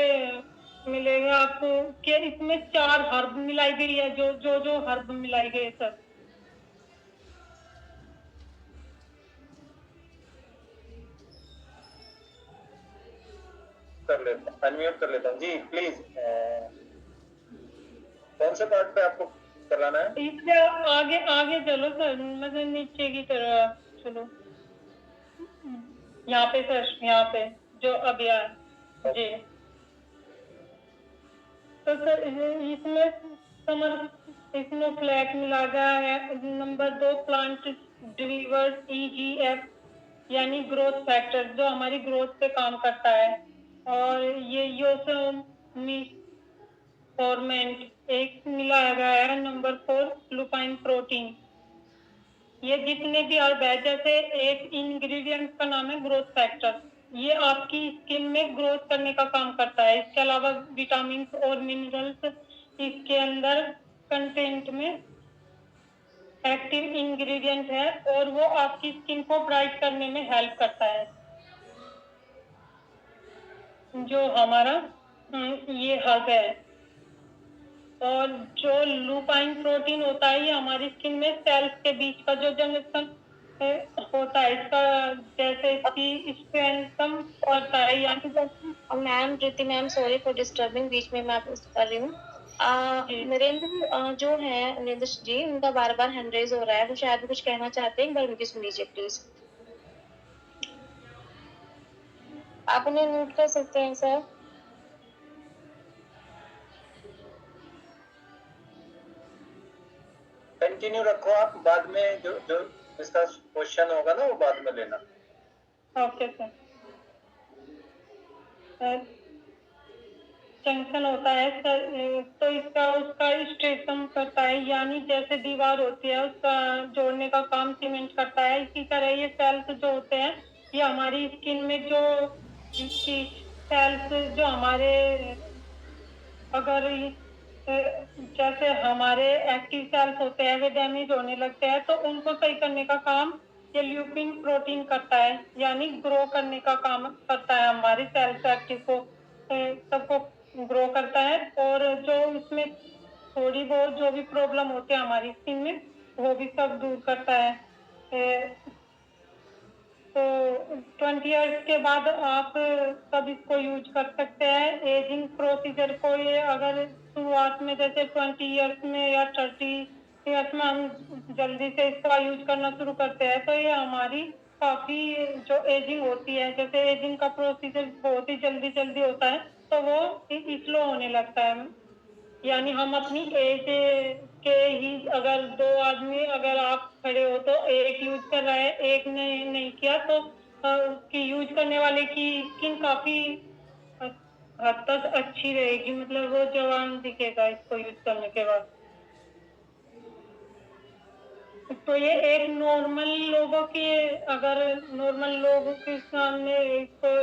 मिलेगा आपको कि इसमें 4 हर्ब मिलाई गई है, जो हर्ब मिलाई गई है सर। कर लेता हूँ, अनम्यूट कर लेता हूँ जी प्लीज। कौन से पार्ट पे आपको कराना है? इससे आगे आगे चलो सर, मतलब नीचे की तरफ चलो, यहाँ पे सर, यहाँ पे जो अभी आया जी। तो सर इसमें समर स्नोफ्लैक मिला गया है। नंबर 2 प्लांट डिलीवर्ड EGF यानी ग्रोथ फैक्टर, जो हमारी ग्रोथ पे काम करता है। और ये फॉर्मेंट एक मिलाया गया है। Number 4 lupin protein. ये जितने भी हर्ब है, जैसे एक इंग्रेडिएंट का नाम है ग्रोथ फैक्टर, ये आपकी स्किन में ग्रोथ करने का काम करता है। इसके अलावा विटामिन और मिनरल्स इसके अंदर कंटेंट में एक्टिव इंग्रेडिएंट है और वो आपकी स्किन को ब्राइट करने में हेल्प करता है। जो हमारा ये हर्ब है। और जो लुपाइन प्रोटीन होता है, ये हमारी स्किन में सेल्स के बीच का जो जंक्शन होता है, इसका जैसे इसकी स्ट्रेंथन करता है। यानी ma'am Preeti ma'am, sorry for disturbing, बीच में मैं आपको कर रही हूँ। नरेंद्र जो है, नरेंद्र जी, उनका बार बार हैंड रेज हो रहा है, वो शायद कुछ कहना चाहते हैं, एक बार उनकी सुन लीजिए प्लीज। आप उन्हें म्यूट कर सकते हैं सर। कंटिन्यू रखो आप, बाद में जो जो इसका क्वेश्चन होगा ना वो बाद में लेना। Okay sir. जंक्शन होता है सर, तो इसका उसका स्ट्रेटन करता है, यानी जैसे दीवार होती है उसका जोड़ने का काम सीमेंट करता है। इसी तरह ये सेल्स जो होते हैं, ये हमारी स्किन में जो सेल्स जो हमारे अगर जैसे हमारे एक्टिव सेल्स होते हैं वे डैमेज होने लगते हैं, तो उनको सही करने का काम ये ल्यूपिन प्रोटीन करता है, यानी ग्रो करने का काम करता है। हमारी सेल्स एक्टिव को सबको ग्रो करता है। और जो इसमें थोड़ी बहुत जो भी प्रॉब्लम होती है हमारी स्किन में, वो भी सब दूर करता है। तो 20 इयर्स के बाद आप सब इसको यूज कर सकते हैं। एजिंग प्रोसीजर को ये अगर शुरुआत में जैसे 20 इयर्स में या 30 इयर्स में हम जल्दी से इसका यूज करना शुरू करते हैं, तो ये हमारी काफी जो एजिंग होती है, जैसे एजिंग का प्रोसीजर बहुत ही जल्दी जल्दी होता है, तो वो स्लो होने लगता है। यानी हम अपनी एज के ही, अगर 2 आदमी अगर आप खड़े हो तो एक यूज कर रहा है, एक ने नहीं किया, तो उसकी यूज करने वाले की स्किन काफी हद तक अच्छी रहेगी, मतलब वो जवान दिखेगा इसको यूज करने के बाद। तो ये एक नॉर्मल लोगों की, अगर नॉर्मल लोगों के सामने इसको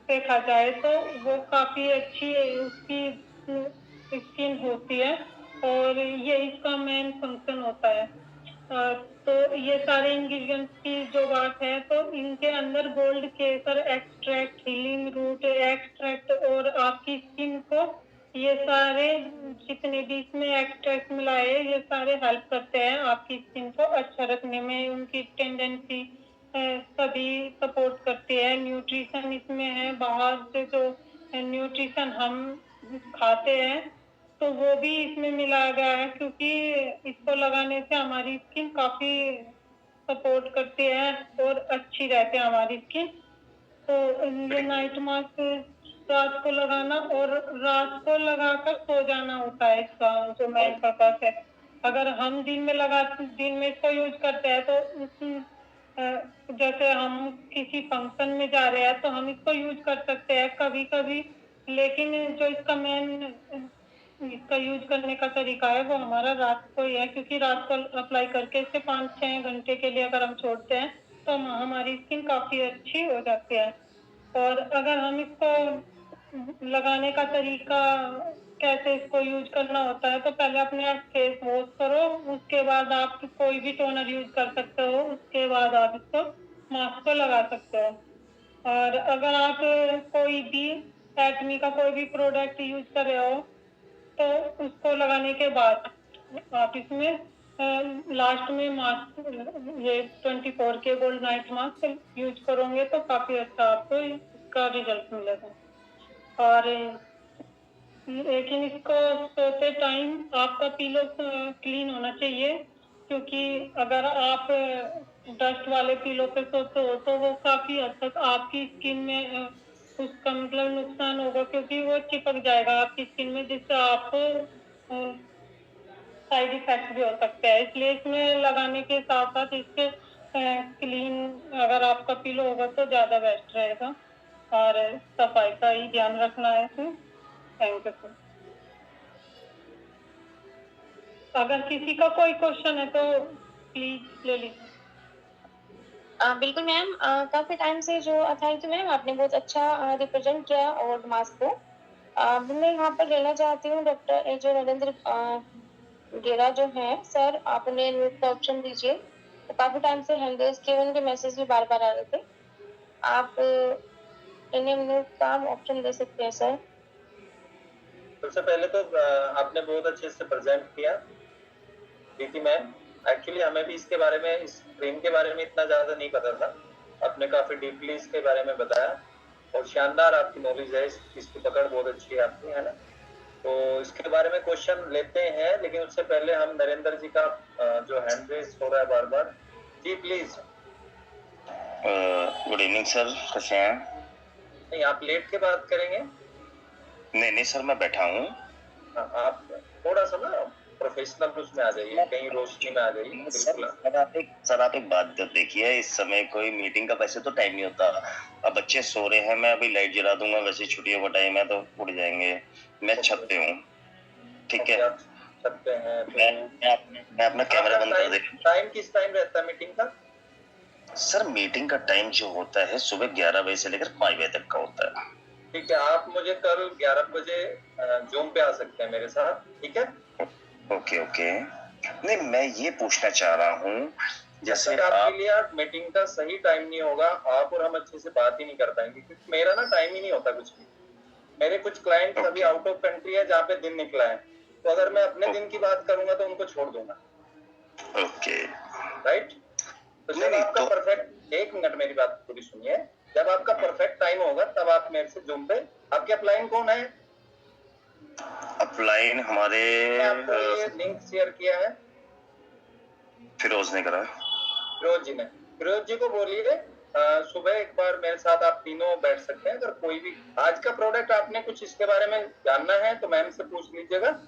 देखा जाए तो वो काफी अच्छी उसकी स्किन होती है और ये इसका मेन फंक्शन होता है। तो ये सारे इंग्रेडिएंट्स की जो बात है, तो इनके अंदर गोल्ड केसर एक्सट्रैक्ट, हीलिंग रूट एक्सट्रैक्ट और आपकी स्किन को ये सारे जितने भी इसमें एक्सट्रैक्ट मिलाए ये सारे हेल्प करते हैं आपकी स्किन को अच्छा रखने में, उनकी टेंडेंसी सभी सपोर्ट करते हैं। न्यूट्रिशन इसमें है, बाहर से जो न्यूट्रिशन हम खाते हैं तो वो भी इसमें मिलाया गया है, क्योंकि इसको लगाने से हमारी स्किन काफी सपोर्ट करती है और अच्छी रहती है हमारी स्किन। तो ये नाइट मास्क रात को लगाना और रात को लगाकर सो जाना होता है इसका जो मेन पर्पस है। अगर हम दिन में इसको यूज करते हैं तो जैसे हम किसी फंक्शन में जा रहे हैं तो हम इसको यूज कर सकते हैं कभी कभी, लेकिन जो इसका यूज करने का तरीका है वो हमारा रात को ही है, क्योंकि रात को अप्लाई करके इसे 5-6 घंटे के लिए अगर हम छोड़ते हैं तो हमारी स्किन काफी अच्छी हो जाती है। और अगर हम इसको लगाने का तरीका कैसे इसको यूज करना होता है तो पहले अपने फेस वॉश करो, उसके बाद आप कोई भी टोनर यूज कर सकते हो, उसके बाद आप इसको मास्क को लगा सकते हो। और अगर आप कोई भी लैक्मे का कोई भी प्रोडक्ट यूज कर रहे हो तो उसको लगाने के बाद आप इसमें लास्ट में मास्क ये 24 के गोल्ड नाइट मास्क यूज करोगे तो काफी अच्छा आपको इसका रिजल्ट मिलेगा। और लेकिन इसको सोते टाइम आपका पिलो क्लीन होना चाहिए, क्योंकि अगर आप डस्ट वाले पिलो पे सोते हो तो वो काफी हद तक आपकी स्किन में उसका मतलब नुकसान होगा, क्योंकि वो चिपक जाएगा आपकी स्किन में, जिससे आपको साइड इफेक्ट भी हो सकते हैं। इसलिए इसमें लगाने के साथ साथ इसके क्लीन अगर आपका पिलो होगा तो ज्यादा बेस्ट रहेगा, और सफाई का ही ध्यान रखना है इसमें। Thank you sir. अगर किसी का कोई क्वेश्चन है तो प्लीज ले लीजिए। बिल्कुल मैम, काफी टाइम से जो थैंक यू मैम, आपने बहुत अच्छा रिप्रेजेंट किया और मास्क को। मैं यहाँ पर लेना चाहती हूँ डॉक्टर जो नरेंद्र गेरा जो है सर, आपने म्यूट का ऑप्शन दीजिए। तो काफी टाइम से हैंड रेज किए, उनके मैसेज भी बार बार आ रहे थे। आप इन्हें म्यूट का ऑप्शन दे सकते हैं सर। सबसे पहले तो आपने बहुत अच्छे से प्रेजेंट किया प्रीति मैम। एक्चुअली हमें भी इसके बारे में, इस क्रीम के बारे में इतना ज्यादा नहीं पता था, आपने काफी डीपली इसके बारे में बताया और शानदार आपकी नॉलेज है, इसकी पकड़ बहुत अच्छी है आपकी, है ना। तो इसके बारे में क्वेश्चन लेते हैं, लेकिन उससे पहले हम नरेंद्र जी का जो हैंड रेस हो रहा है बार बार, जी प्लीज। गुड इवनिंग सर, कैसे हैं? नहीं, आप लेट के बात करेंगे। नहीं सर, मैं बैठा हूँ। आप थोड़ा सा ना प्रोफेशनल उसमें आ जाइए, कहीं रोशनी में आ जाइए। बिल्कुल सर आप एक बात देखिए, इस समय कोई मीटिंग का वैसे तो टाइम नहीं होता। अब बच्चे सो रहे हैं, मैं अभी लाइट जला दूंगा, वैसे छुट्टियों का टाइम है तो उड़ जाएंगे। मैं छत पे हूँ, ठीक है। छत पे हैं तो मैं अपना कैमरा बंद कर देता हूँ। टाइम किस टाइम रहता है मीटिंग का? सर मीटिंग का टाइम जो होता है सुबह 11 बजे से लेकर 5 बजे तक का होता है। ठीक है, आप मुझे कल 11 बजे जूम पे आ सकते हैं मेरे साथ, ठीक है? ओके। नहीं, मैं ये पूछना चाह रहा हूँ, जैसे आपके लिए आज मीटिंग का सही टाइम नहीं होगा, आप और हम अच्छे से बात ही नहीं कर पाएंगे, क्योंकि मेरा ना टाइम ही नहीं होता कुछ भी। मेरे कुछ क्लाइंट अभी आउट ऑफ कंट्री है जहाँ पे दिन निकला है, तो अगर मैं अपने दिन की बात करूंगा तो उनको छोड़ दूंगा। Okay, right. तो जब आपका परफेक्ट, एक मिनट मेरी बात पूरी सुनिए, जब आपका परफेक्ट टाइम होगा तब आप मेरे से जूम पे। आपके अपलाइन कौन है? अपलाइन हमारे आपको ये लिंक शेयर किया है, फिरोज ने करा। फिरोज जी ने, फिरोज जी को बोलिए सुबह एक बार मेरे साथ आप तीनों बैठ सकते हैं। अगर कोई भी आज का प्रोडक्ट आपने कुछ इसके बारे में जानना है तो मैम से पूछ लीजिएगा।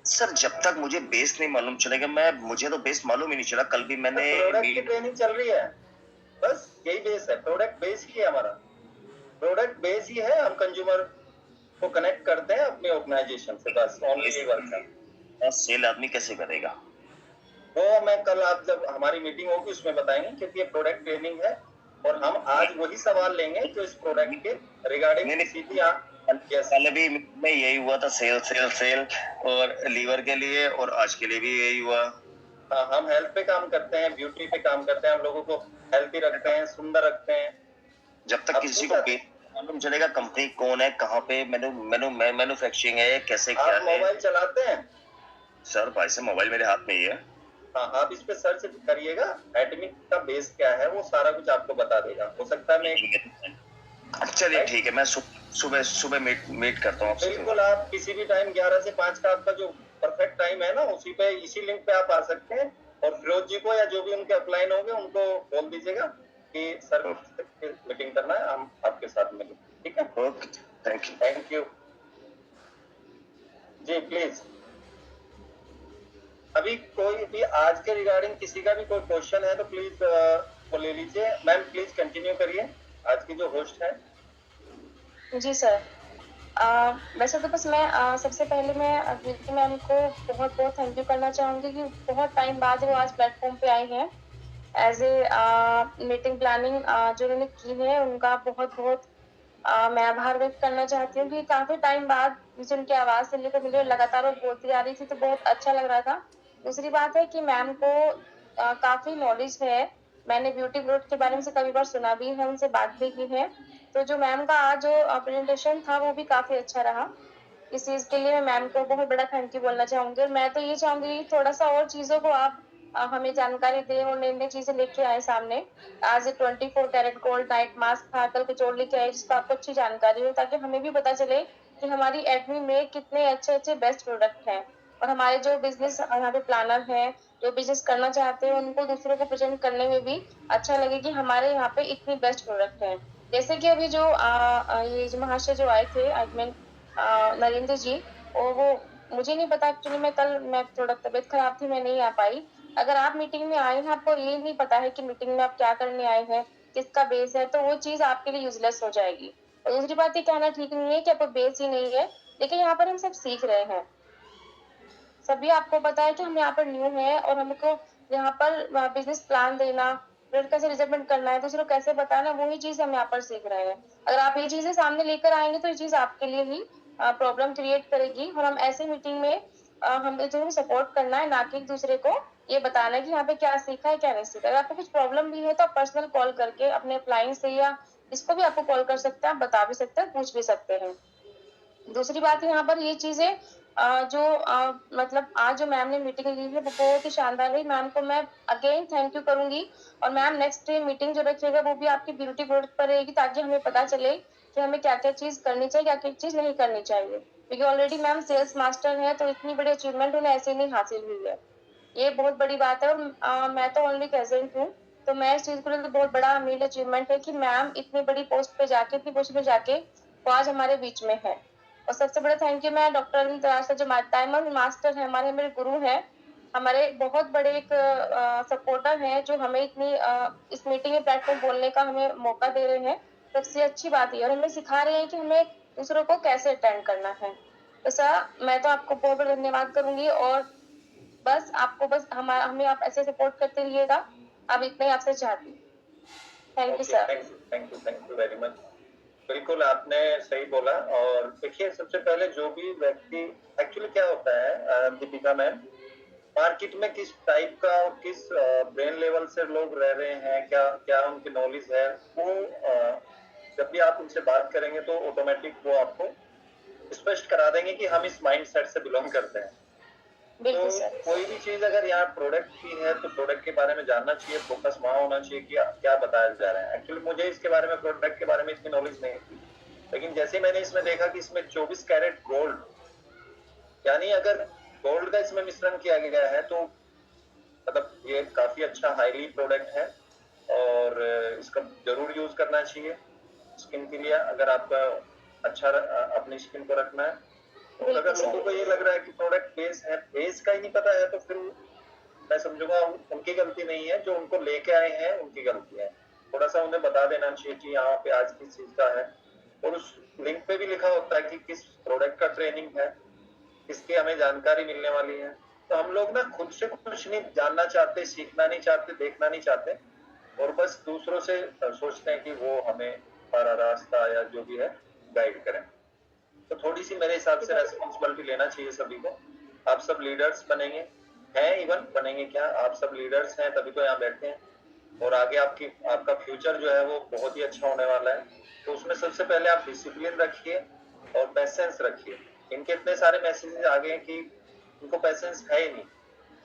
सर जब तक मुझे बेस नहीं मालूम चलेगा, मुझे तो बेस मालूम ही नहीं चला। कल भी मैंने प्रोडक्ट की ट्रेनिंग चल रही है, बस यही बेस है, प्रोडक्ट बेस ही है हमारा, प्रोडक्ट बेस ही है। हम कंज्यूमर को कनेक्ट करते हैं अपने ऑर्गेनाइजेशन से, बस ओनली ये वर्क है। सेल आदमी कैसे करेगा वो मैं कल आप जब हमारी मीटिंग होगी उसमें बताएंगे, क्योंकि ये प्रोडक्ट ट्रेनिंग है और हम आज वही सवाल लेंगे जो इस प्रोडक्ट के रिगार्डिंग सीधी। पहले भी में यही हुआ था, सेल और लीवर के लिए, और आज के लिए भी यही हुआ। हाँ, हम हेल्थ पे काम करते हैं, ब्यूटी पे काम करते हैं, हम लोगों को हेल्थी रखते हैं, सुंदर रखते हैं। जब तक किसी को मालूम चलेगा कंपनी कौन है, कहाँ पे मैन्युफैक्चरिंग है, कैसे क्या आप है? मोबाइल चलाते हैं? सर भाई से मोबाइल मेरे हाथ में ही है। हाँ, आप इस पे सर्च करिएगा, एटमिक का बेस क्या है वो सारा कुछ आपको बता देगा। हो सकता है मैं चलिए ठीक है, मैं सुबह सुबह मीट करता हूँ आपसे। बिल्कुल, आप किसी भी टाइम 11 से 5 का आपका जो परफेक्ट टाइम है ना, उसी पे इसी लिंक पे आप आ सकते हैं। और फिरोज जी को या जो भी उनके अपलाइन होंगे उनको बोल दीजिएगा कि सर मीटिंग करना है, हम आपके साथ मिलेंगे। ठीक है, okay, thank you. Thank you जी। प्लीज अभी कोई भी आज के रिगार्डिंग किसी का भी कोई क्वेश्चन है तो प्लीज वो ले लीजिए। मैम प्लीज कंटिन्यू करिए, आज की जो होस्ट है। जी सर। वैसे तो बस मैं सबसे पहले मैं प्रीति मैम को बहुत बहुत थैंक यू करना चाहूँगी कि बहुत टाइम बाद वो आज प्लेटफॉर्म पे आई हैं। एज ए मीटिंग प्लानिंग जो उन्होंने की है उनका बहुत बहुत मैं आभार व्यक्त करना चाहती हूँ कि काफी टाइम बाद मुझे उनकी आवाज सुनने को मिली और लगातार वो बोलती आ रही थी तो बहुत अच्छा लग रहा था। दूसरी बात है कि मैम को काफी नॉलेज है। मैंने ब्यूटी प्रोडक्ट के बारे में से कई बार सुना भी है, उनसे बात भी की है। तो जो मैम का आज जो प्रेजेंटेशन था वो भी काफी अच्छा रहा। इस चीज के लिए मैं मैम को बहुत बड़ा थैंक यू बोलना चाहूंगी। और मैं तो ये चाहूंगी थोड़ा सा और चीजों को आप हमें जानकारी दें और नई नई चीजें लेके आए सामने। आज 24 कैरेट गोल्ड नाइट मास्क था, कल कुछ और लेके आए जिसका आपको अच्छी जानकारी हो, ताकि हमें भी पता चले कि हमारी एडमी में कितने अच्छे अच्छे बेस्ट प्रोडक्ट हैं। और हमारे जो बिजनेस यहाँ पे प्लानर हैं जो बिजनेस करना चाहते हैं उनको दूसरों को प्रेजेंट करने में भी अच्छा लगे कि हमारे यहाँ पे इतनी बेस्ट प्रोडक्ट है। जैसे कि अभी जो ये जो महाशय जो आए थे आई मीन नरेंद्र जी, और वो मुझे नहीं पता एक्चुअली, मैं थोड़ा तबीयत खराब थी, मैं नहीं आ पाई। अगर आप मीटिंग में आए हैं आपको ये नहीं पता है कि मीटिंग में आप क्या करने आए हैं, किसका बेस है, तो वो चीज आपके लिए यूजलेस हो जाएगी। और दूसरी बात ये कहना ठीक नहीं है कि आपका बेस ही नहीं है, लेकिन यहाँ पर हम सब सीख रहे हैं। सभी आपको पता है कि हम यहाँ पर न्यू है और हमको यहाँ पर बिजनेस प्लान देना, फिर कैसे रिजल्ट करना है, दूसरों को कैसे बताना, वही चीज हम यहाँ पर सीख रहे हैं। अगर आप ये चीजें सामने लेकर आएंगे तो ये चीज आपके लिए ही प्रॉब्लम क्रिएट करेगी। और हम ऐसे मीटिंग में हम एक दूसरे को सपोर्ट करना है, ना कि एक दूसरे को ये बताना है कि यहाँ पे क्या सीखा है क्या नहीं सीखा। अगर आपको कुछ प्रॉब्लम भी है तो आप पर्सनल कॉल करके अपने क्लाइंट से या जिसको भी आपको कॉल कर सकते हैं, आप बता भी सकते हैं, पूछ भी सकते हैं। दूसरी बात यहाँ पर ये चीजें जो मतलब आज जो मैम ने मीटिंग ली है वो बहुत ही शानदार रही। मैम को मैं अगेन थैंक यू करूंगी। और मैम नेक्स्ट डे मीटिंग जो रखिएगा वो भी आपकी ब्यूटी प्रोडक्ट पर रहेगी, ताकि हमें पता चले कि हमें क्या क्या चीज करनी चाहिए, क्या क्या चीज नहीं करनी चाहिए। क्योंकि ऑलरेडी मैम सेल्स मास्टर है तो इतनी बड़ी अचीवमेंट उन्हें ऐसे नहीं हासिल हुई है, ये बहुत बड़ी बात है। और मैं तो ओनली प्रेजेंट हूँ, तो मैं इस चीज को लेकर बहुत बड़ा मेरे अचीवमेंट है कि मैम इतनी बड़ी पोस्ट पे जाके, इतनी पोस्ट पे जाके वो आज हमारे बीच में है। और सबसे बड़ा थैंक यू मैं डॉक्टर अरविंद तराशा जो डायमंड मास्टर है, हमारे मेरे गुरु हैं, हमारे बहुत बड़े एक सपोर्टर हैं, जो हमें इतनी इस मीटिंग में प्लेटफॉर्म बोलने का हमें मौका दे रहे हैं। सबसे अच्छी बात ये, और हमें सिखा रहे हैं कि हमें दूसरों को कैसे अटेंड करना है। तो सर मैं तो आपको बहुत बहुत धन्यवाद करूंगी। और बस आपको बस हमें आप ऐसे सपोर्ट करते रहिएगा, अब इतना ही आपसे चाहती हूँ। Thank you sir. Thank you very much. बिल्कुल आपने सही बोला। और देखिए सबसे पहले जो भी व्यक्ति, एक्चुअली क्या होता है दीपिका मैम, मार्केट में किस टाइप का और किस ब्रेन लेवल से लोग रह रहे हैं, क्या क्या उनकी नॉलेज है, वो जब भी आप उनसे बात करेंगे तो ऑटोमेटिक वो आपको स्पष्ट करा देंगे कि हम इस माइंड सेट से बिलोंग करते हैं। तो कोई भी चीज अगर यहाँ प्रोडक्ट की है तो प्रोडक्ट के बारे में जानना चाहिए, फोकस वहाँ होना चाहिए कि क्या बताया जा रहा है। एक्चुअली मुझे इसके बारे में, प्रोडक्ट के बारे में इतनी नॉलेज नहीं थी, लेकिन जैसे मैंने इसमें देखा कि इसमें 24 कैरेट गोल्ड, यानी अगर गोल्ड का इसमें मिश्रण किया गया है तो मतलब ये काफी अच्छा हाईली प्रोडक्ट है और इसका जरूर यूज करना चाहिए स्किन के लिए, अगर आपका अच्छा अपनी स्किन को रखना है। और अगर लोगों को ये लग रहा है कि प्रोडक्ट बेस है, बेस का ही नहीं पता है, तो फिर मैं समझूंगा उनकी गलती नहीं है, जो उनको लेके आए हैं उनकी गलती है। थोड़ा सा उन्हें बता देना चाहिए कि यहाँ पे आज किस चीज का है, और उस लिंक पे भी लिखा होता है कि किस प्रोडक्ट का ट्रेनिंग है, किसकी हमें जानकारी मिलने वाली है। तो हम लोग ना खुद से कुछ नहीं जानना चाहते, सीखना नहीं चाहते, देखना नहीं चाहते, और बस दूसरों से सोचते हैं कि वो हमें हमारा रास्ता या जो भी है गाइड करें। तो थोड़ी सी मेरे हिसाब से रेस्पॉन्सिबिलिटी लेना चाहिए सभी को। आप सब लीडर्स बनेंगे, हैं इवन बनेंगे क्या, आप सब लीडर्स हैं तभी तो यहाँ बैठे हैं। और आगे आपका फ्यूचर जो है वो बहुत ही अच्छा होने वाला है। तो उसमें सबसे पहले आप डिसिप्लिन रखिए और पेशेंस रखिए। इनके इतने सारे मैसेजेस आ गए हैं कि इनको पेशेंस है ही नहीं।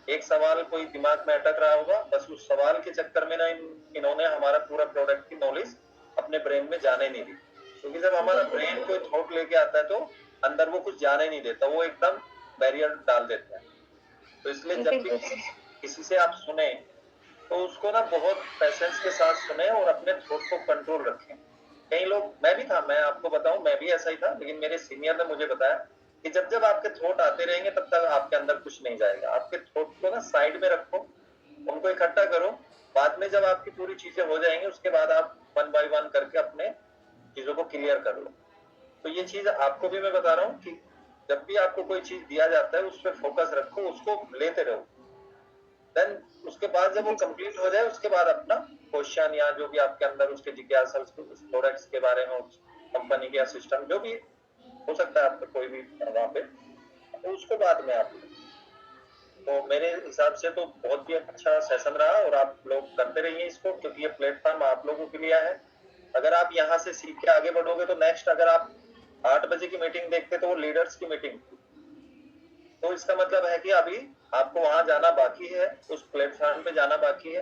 एक सवाल कोई दिमाग में अटक रहा होगा, बस उस सवाल के चक्कर में ना इन्होंने हमारा पूरा प्रोडक्ट की नॉलेज अपने ब्रेन में जाने नहीं दी। क्योंकि जब हमारा ब्रेन कोई थॉट लेके आता है तो अंदर वो कुछ जाने नहीं देता, वो एकदम बैरियर डाल देता है। तो इसलिए जब भी किसी से आप सुने तो उसको ना बहुत पेशेंस के साथ सुने और अपने थॉट को कंट्रोल रखें। कई लोग, मैं भी था, मैं आपको बताऊं, मैं भी ऐसा ही था, लेकिन मेरे सीनियर ने मुझे बताया कि जब आपके थॉट आते रहेंगे तब तक आपके अंदर कुछ नहीं जाएगा। आपके थॉट को ना साइड में रखो, उनको इकट्ठा करो, बाद में जब आपकी पूरी चीजें हो जाएंगी उसके बाद आप 1 बाय 1 करके अपने चीजों को क्लियर कर लो। तो ये चीज आपको भी मैं बता रहा हूँ कि जब भी आपको कोई चीज दिया जाता है उस पर फोकस रखो, उसको लेते रहो। देन उसके बाद जब वो कंप्लीट हो जाए उसके बाद अपना क्वेश्चन या जो भी आपके अंदर उसके जिज्ञासा, प्रोडक्ट्स के बारे में, कंपनी के सिस्टम जो भी हो सकता है आपका कोई भी वहाँ पे, तो उसको बाद में आप। तो मेरे हिसाब से तो बहुत ही अच्छा सेशन रहा और आप लोग करते रहिए इसको, क्योंकि ये प्लेटफॉर्म आप लोगों के लिए है। अगर आप यहाँ से सीख के आगे बढ़ोगे तो नेक्स्ट, अगर आप 8 बजे की मीटिंग देखते तो वो लीडर्स की मीटिंग, तो इसका मतलब है कि अभी आपको वहां जाना बाकी है, उस प्लेटफॉर्म पे जाना बाकी है,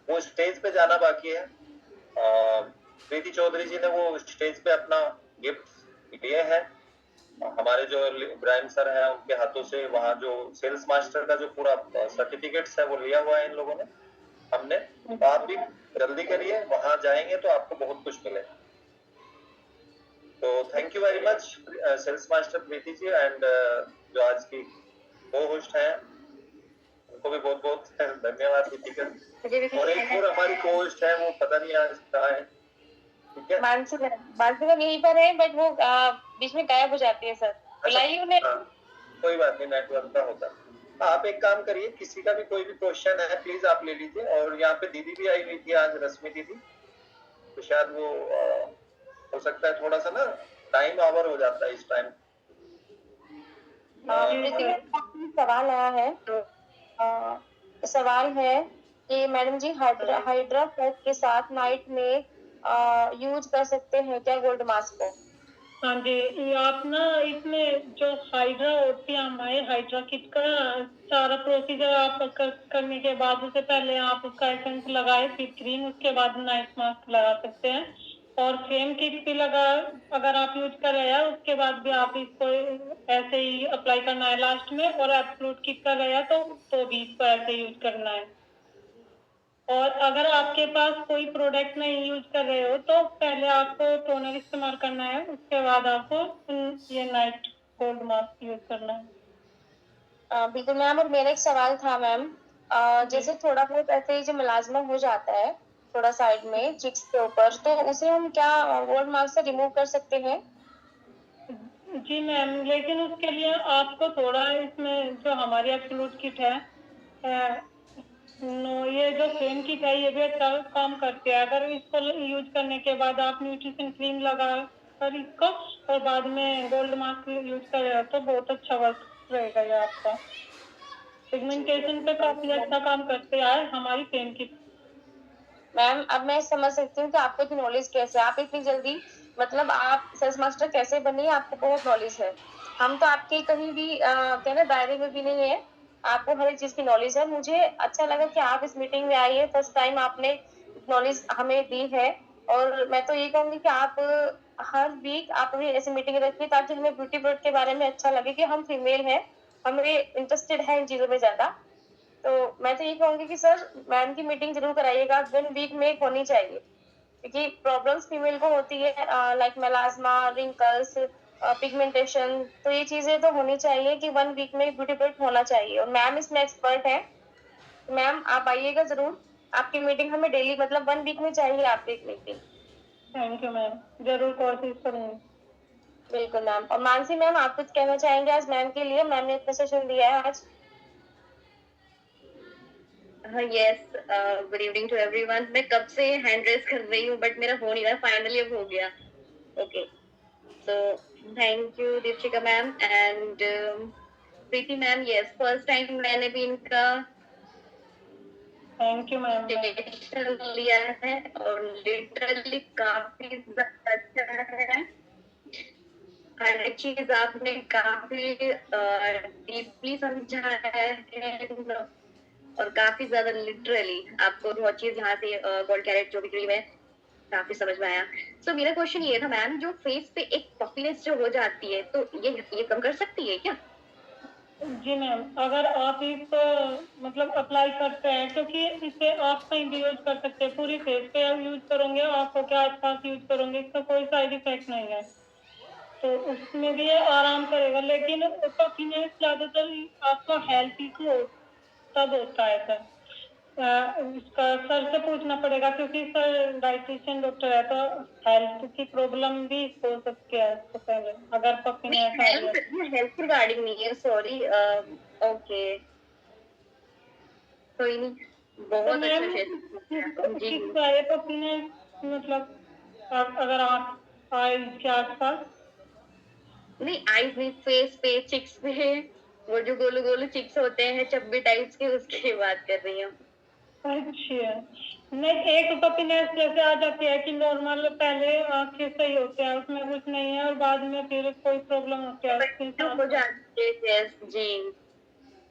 वो स्टेज पे जाना बाकी है। प्रीति चौधरी जी ने वो स्टेज पे अपना गिफ्ट लिए हैं, हमारे जो इब्राहिम सर हैं उनके हाथों से वहाँ जो सेल्स मास्टर का जो पूरा सर्टिफिकेट्स है वो लिया हुआ है इन लोगों ने, हमने। तो आप भी जल्दी करिए, वहां जाएंगे तो आपको बहुत कुछ मिलेगा। तो thank you very much sales master Preeti ji, and जो आज की को होस्ट है उनको भी बहुत बहुत धन्यवाद दीपिका। और एक और हमारी को होस्ट है, वो पता नहीं आज कहाँ है, ठीक है, मानसी मैम यहीं पर है, बट वो बीच में गायब हो जाती है सर। बुलाइए उन्हें। कोई बात नहीं, नेटवर्क का होता है। आप एक काम करिए, किसी का भी कोई भी क्वेश्चन है प्लीज आप ले लीजिए। और यहाँ पे दीदी भी आई हुई थी आज, रश्मि दीदी, तो शायद वो हो सकता है थोड़ा सा ना टाइम ओवर हो जाता है इस टाइम। सवाल आया है, तो सवाल है कि मैडम जी हाइड्रा फेट के साथ नाइट में यूज कर सकते हैं क्या गोल्ड मास्क को? हाँ जी, आप ना इसमें जो हाइड्रा होती है, हमारे हाइड्रा किट का सारा प्रोसीजर आप करने के बाद, उससे पहले आप उसका एसेंस लगाए, फिर क्रीम, उसके बाद नाइट मास्क लगा सकते हैं। और सेम किट भी लगा, अगर आप यूज कर रहे हैं उसके बाद भी आप इसको ऐसे ही अप्लाई करना है लास्ट में। और एब्सोल्यूट किट कर रहे हैं तो भी इसको ऐसे यूज करना है। और अगर आपके पास कोई प्रोडक्ट नहीं यूज कर रहे हो तो पहले आपको टोनर इस्तेमाल करना है, उसके बाद आपको ये नाइट गोल्ड मास्क यूज करना है। बिल्कुल मैम। और मेरा एक सवाल था मैम, जैसे थोड़ा बहुत ऐसे ही जो मुलाजमा हो जाता है थोड़ा साइड में चिक्स के ऊपर, तो उसे हम क्या गोल्ड मास्क से रिमूव कर सकते हैं? जी मैम, लेकिन उसके लिए आपको थोड़ा इसमें जो हमारी एब्सोल्यूट किट है, ये जो सेम किट है ये भी अच्छा काम करती है। अगर इसको यूज करने के बाद आप न्यूट्रिशन क्रीम लगा कर इसको और बाद में गोल्ड मास्क यूज करें तो बहुत अच्छा वर्क रहेगा ये आपका। पिगमेंटेशन पे काफी अच्छा काम करते हैं हमारी सेम किट। मैम अब मैं समझ सकती हूँ कि आपको इतनी नॉलेज कैसे, आप इतनी जल्दी, मतलब आप सेल्स मास्टर कैसे बनी, आपको बहुत नॉलेज है। हम तो आपके कहीं भी कहना दायरे में भी नहीं है, आपको हर एक चीज की नॉलेज है। मुझे अच्छा लगा कि आप इस मीटिंग में आई है, फर्स्ट टाइम आपने नॉलेज हमें दी है। और मैं तो ये कहूंगी कि आप हर वीक आप हमें ऐसी मीटिंग रखिए ताकि हमें ब्यूटी प्रोडक्ट के बारे में अच्छा लगे कि हम फीमेल हैं, हमें इंटरेस्टेड है इन चीजों में ज्यादा। तो मैं तो ये कहूंगी कि सर मैम की मीटिंग जरूर कराइएगा, 1 वीक में होनी चाहिए, क्योंकि प्रॉब्लम्स फीमेल को होती है लाइक मेलास्मा, रिंकल्स, पिगमेंटेशन, तो ये चीजें तो होनी चाहिए कि 1 वीक में ब्यूटी प्रोडक्ट होना चाहिए। और मैम इसमें एक्सपर्ट है, तो मैम आप आइएगा जरूर, आपकी मीटिंग हमें डेली, मतलब 1 वीक में चाहिए आपकी मीटिंग। थैंक यू मैम, जरूर कोशिश करूंगी। बिल्कुल मैम। और मानसी मैम आप कुछ कहना चाहेंगे आज मैम के लिए? मैम ने इतना सेशन दिया है आज। Yes, good evening to everyone. मैं कब से हैंड रेस कर रही हूँ बट मेरा हो नहीं रहा, फाइनली अब हो गया। Okay, so thank you Deepika ma'am and Preeti ma'am. Yes, first time मैंने भी इनका थैंक यू मैम। डिसीजन लिया है और लिटरली काफी अच्छा है। हर एक चीज आपने काफी डीपली समझाया है और काफी ज्यादा लिटरली आपको हर चीज यहाँ से गोल्ड कैरेट जो भी क्रीम है काफी समझ में आया। सो मेरा क्वेश्चन ये था मैम, जो फेस पे एक पफीनेस जो हो जाती है तो ये कम कर सकती है क्या? जी मैम, अगर आप इसको मतलब अप्लाई करते हैं, क्योंकि इसे आप कहीं भी यूज कर सकते हैं, पूरी फेस पे यूज करोगे, आंखों के आसपास यूज करोगे, इसका कोई साइड इफेक्ट नहीं है, तो उसमें भी ये आराम करेगा। लेकिन पफीनेस ज्यादातर आपका हेल्थ इशू तब होता है सर। इसका सर से पूछना पड़ेगा, क्योंकि सर डाइटिशियन डॉक्टर है, तो हेल्थ की प्रॉब्लम भी हो सकती है इसको पहले, अगर पफीनेस आ रही है। हेल्थ रिगार्डिंग नहीं है, सॉरी। ओके, कोई नहीं, बहुत अच्छा शेयर जी। किसका है पफीनेस, मतलब अगर आप आईज के आसपास? नहीं, आईज नहीं, फेस पे, चिक्स पे, वो जो गोलू गोलू चिक्स होते हैं चब्बी टाइप्स के, उसकी बात कर रही हूँ। अच्छा, नहीं, एक पफीनेस जैसे आ जाती है कि नॉर्मल पहले आंखें सही होते हैं, उसमें कुछ नहीं है, और बाद में फिर कोई प्रॉब्लम होती है उसके साथ हो जाती है जी।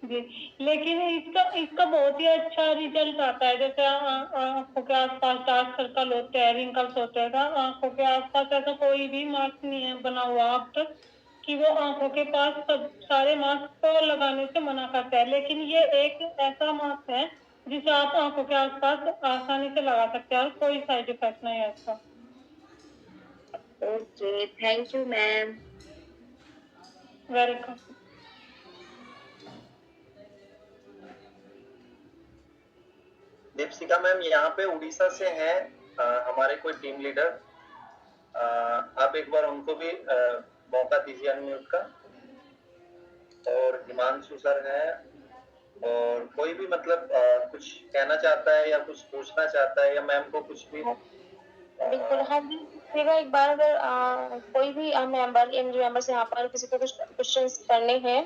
जी। लेकिन इसका बहुत ही अच्छा रिजल्ट आता है। जैसे आंखों के आसपास डार्क सर्कल होते हैं, रिंकल्स होते हैं, आंखों के आसपास ऐसा कोई भी मास्क नहीं है बना हुआ अब तक कि वो आंखों के पास सब सारे मास्क को लगाने से मना करता है। लेकिन ये एक ऐसा मास्क है जिसे आप आंखों के आसपास आसानी से लगा सकते हैं और कोई साइड इफेक्ट नहीं है इसका। Okay, thank you ma'am. Welcome. Deepshikha ma'am यहाँ पे उड़ीसा से हैं हमारे कोई टीम लीडर, आप एक बार उनको भी मौका दीजिए अनम्यूट का। और हिमांशु सर हैं, और कोई भी मतलब कुछ कहना चाहता है या कुछ पूछना चाहता है, या मैम को कुछ भी। बिल्कुल, हाँ जी, एक बार अगर कोई भी मेंबर यहाँ पर किसी को कुछ क्वेश्चंस करने हैं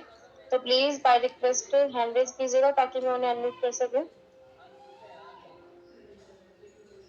तो please by request hand raise कीजिएगा ताकि मैं उन्हें अनम्यूट कर सकूं।